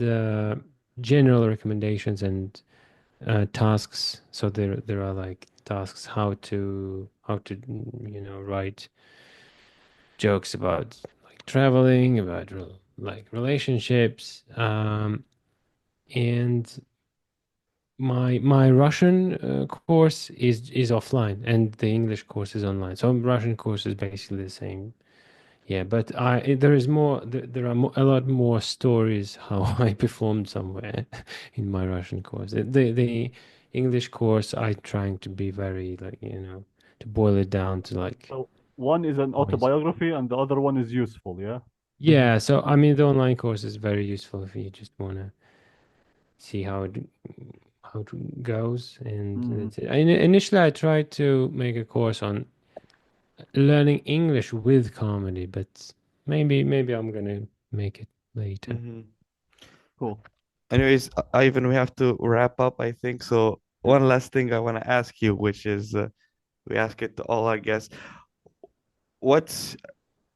general recommendations and tasks. So there are like tasks how to write jokes about like traveling, about like relationships, and my Russian course is offline, and the English course is online. So Russian course is basically the same. Yeah, but there is more. There are a lot more stories how I performed somewhere in my Russian course. The English course, I trying to be very like to boil it down to like So one is an points. autobiography and the other one is useful, yeah? Yeah, so I mean the online course is very useful if you just wanna see how it goes, and Mm. that's it. Initially, I tried to make a course on learning English with comedy, but maybe I'm gonna make it later. Hmm. Cool. Anyways, Ivan, we have to wrap up, I think. So Yeah. one last thing I want to ask you, which is we ask it to all our guests. What's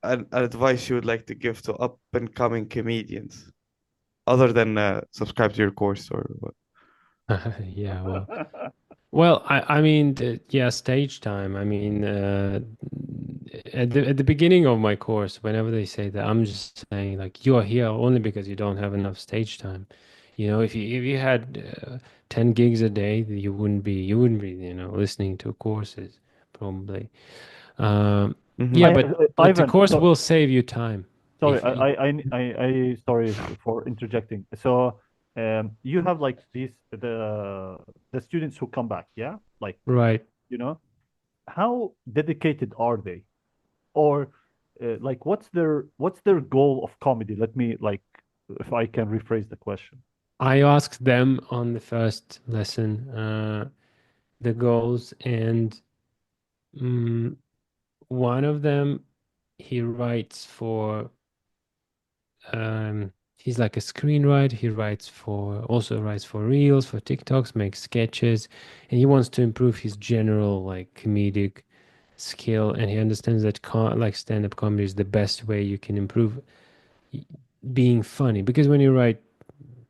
an advice you would like to give to up and coming comedians, other than subscribe to your course or what? Yeah, well, I mean, yeah, stage time. I mean, at the beginning of my course, whenever they say that, I'm just saying like you are here only because you don't have enough stage time. If you had 10 gigs a day, you wouldn't be listening to courses probably. Hmm. Yeah, I, but the Ivan, course so will save you time sorry, if you, sorry for interjecting. So, you have like the students who come back, yeah? Like, right. you know, how dedicated are they? Or like what's their goal of comedy? Let me like if I can rephrase the question. I asked them on the first lesson the goals, and mm, one of them he writes for he's like a screenwriter. He writes for reels, for TikToks, makes sketches, and he wants to improve his general like comedic skill, and he understands that like stand-up comedy is the best way you can improve y- being funny, because when you write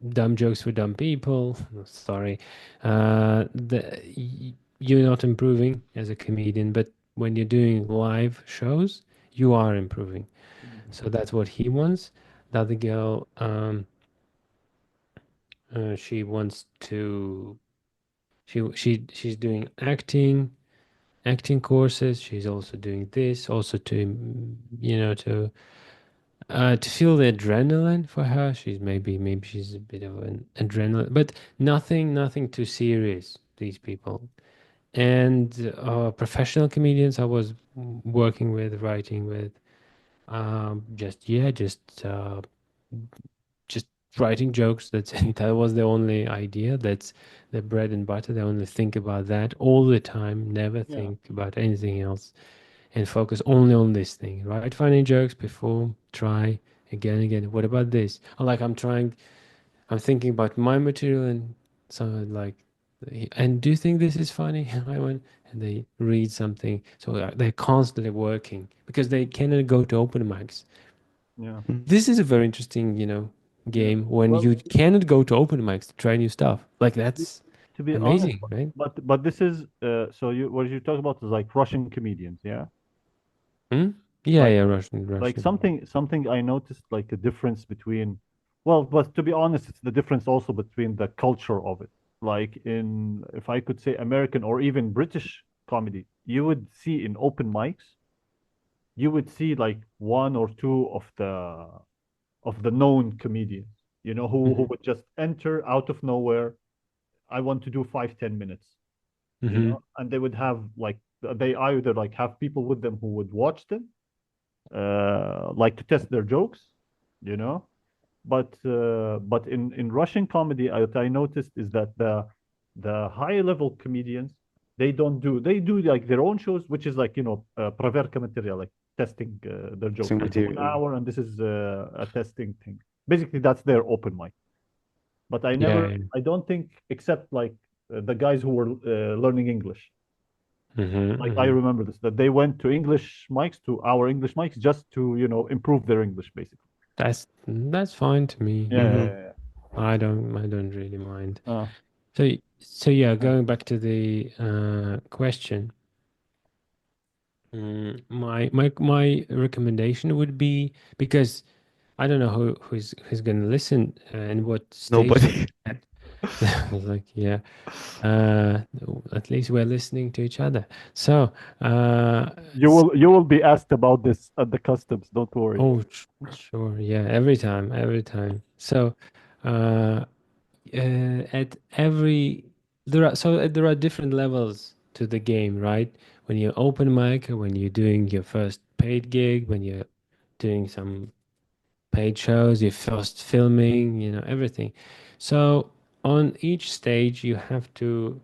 dumb jokes for dumb people, sorry, you're not improving as a comedian, but when you're doing live shows, you are improving. So that's what he wants. The other girl, she wants to, she's doing acting courses. She's also doing this, also to feel the adrenaline for her. Maybe she's a bit of an adrenaline, but nothing too serious. These people and professional comedians I was working with, writing with, just writing jokes. That's it. That was the only idea. That's the bread and butter. They only think about that all the time. Never Yeah. think about anything else, and focus only on this thing. Write funny jokes before, try again and again. What about this? Or like I'm thinking about my material, and someone like, and do you think this is funny? I went, and they read something. So they're constantly working because they cannot go to open mics. Yeah. This is a very interesting, Yeah. game when Well, you cannot go to open mics to try new stuff. Like to be, that's to be honest, amazing, right? but this is so you what you talk about is like Russian comedians, yeah? Hmm? Yeah, Like yeah, Russian, like Russian. something I noticed like a difference between well, but to be honest, it's the difference also between the culture of it. Like in if I could say American or even British comedy, you would see in open mics, you would see like one or two of the known comedians, who Hmm. would just enter out of nowhere. I want to do 5-10 minutes, Hmm. and they would have like they either like have people with them who would watch them, like to test their jokes, you know. But in Russian comedy, what I noticed is that the high level comedians they do like their own shows, which is like proverka material, like testing their jokes. Testing This is 1 material. hour, and this is a testing thing. Basically, that's their open mic. But Yeah. I don't think, except like the guys who were learning English. Like I remember this, that they went to English mics, to our English mics, just to, improve their English, basically. That's fine to me. Yeah, You know, Mm-hmm. yeah, yeah. I don't really mind. Uh, So yeah, uh, going back to the question, my recommendation would be, because I don't know who's gonna listen and what stage they're Nobody. at. I was like, yeah, uh, at least we're listening to each other. So, you will be asked about this at the customs. Don't worry. oh, sure, yeah, every time, every time. So, uh, at every there are different levels to the game, right? When you're open mic, when you're doing your first paid gig, when you're doing some paid shows, your first filming, everything. So on each stage, you have to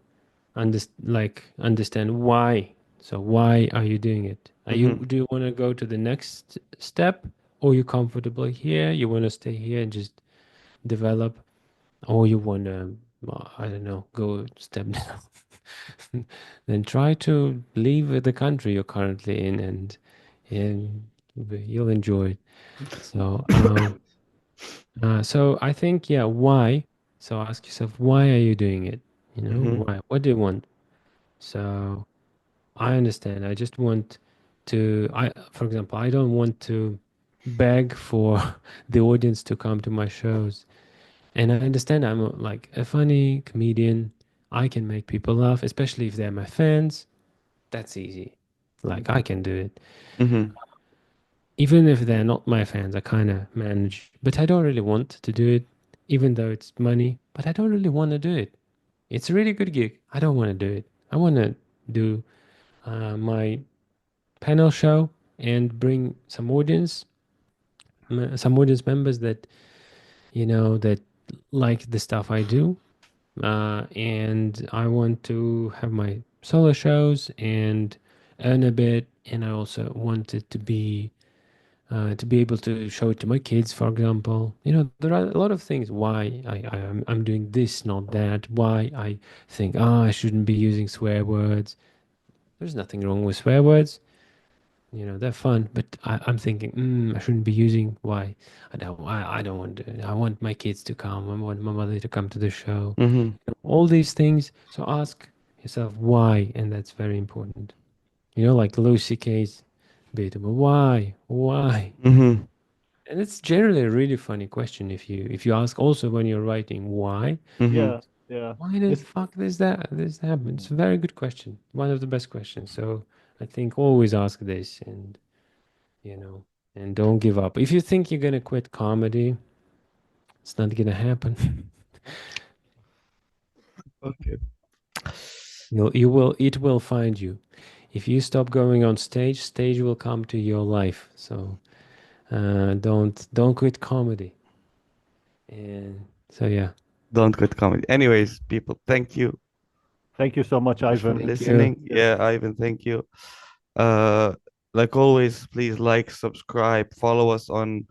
understand why. So why are you doing it? Mm-hmm. Do you want to go to the next step, or you comfortable here? You want to stay here and just develop, or you want to, I don't know, go step down? Then try to leave the country you're currently in, and you'll enjoy it. So, so I think, yeah, why? So ask yourself, why are you doing it? Mm-hmm. Why? What do you want? So I understand. I just want for example, I don't want to beg for the audience to come to my shows. And I understand I'm like a funny comedian. I can make people laugh, especially if they're my fans. That's easy. Like I can do it. Mm-hmm. Even if they're not my fans, I kind of manage. But I don't really want to do it, even though it's money. But I don't really want to do it. It's a really good gig. I don't want to do it. I want to do my panel show and bring some audience members that that like the stuff I do. And I want to have my solo shows and earn a bit. And I also want it to be able to show it to my kids, for example. There are a lot of things why I'm doing this, not that. Why I think, I shouldn't be using swear words. There's nothing wrong with swear words. They're fun, but I'm thinking, I shouldn't be using. Why? I don't want to. I want my kids to come. I want my mother to come to the show. Mm-hmm. All these things. So ask yourself why, and that's very important. Like Lucy Case bit, but why? Why? Mm-hmm. And it's generally a really funny question if you ask also when you're writing why. Mm-hmm. Yeah, yeah. Why the It's fuck this happen? It's a very good question. One of the best questions. So I think always ask this, you know, and don't give up. If you think you're gonna quit comedy, it's not gonna happen. Okay. It will find you. If you stop going on stage, stage will come to your life. So don't quit comedy. And so yeah, Don't quit comedy. Anyways, people, Thank you so much, much for Ivan. thank you. listening. Yeah, Ivan, thank you. Uh, like always, please like, subscribe, follow us on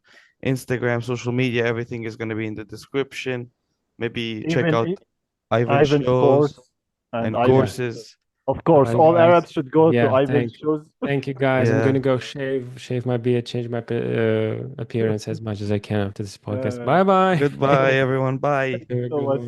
Instagram, social media. Everything is going to be in the description. Maybe check Even out Ivan's Ivan's shows course and and Yeah. Ivan's, courses. of All course, right, all guys. Arabs should go to Yeah, Ivan's shows. thank you, guys. I'm Yeah. gonna go shave my beard, change my appearance as much as I can after this podcast. Uh, Bye bye. Goodbye, everyone. Bye. so much.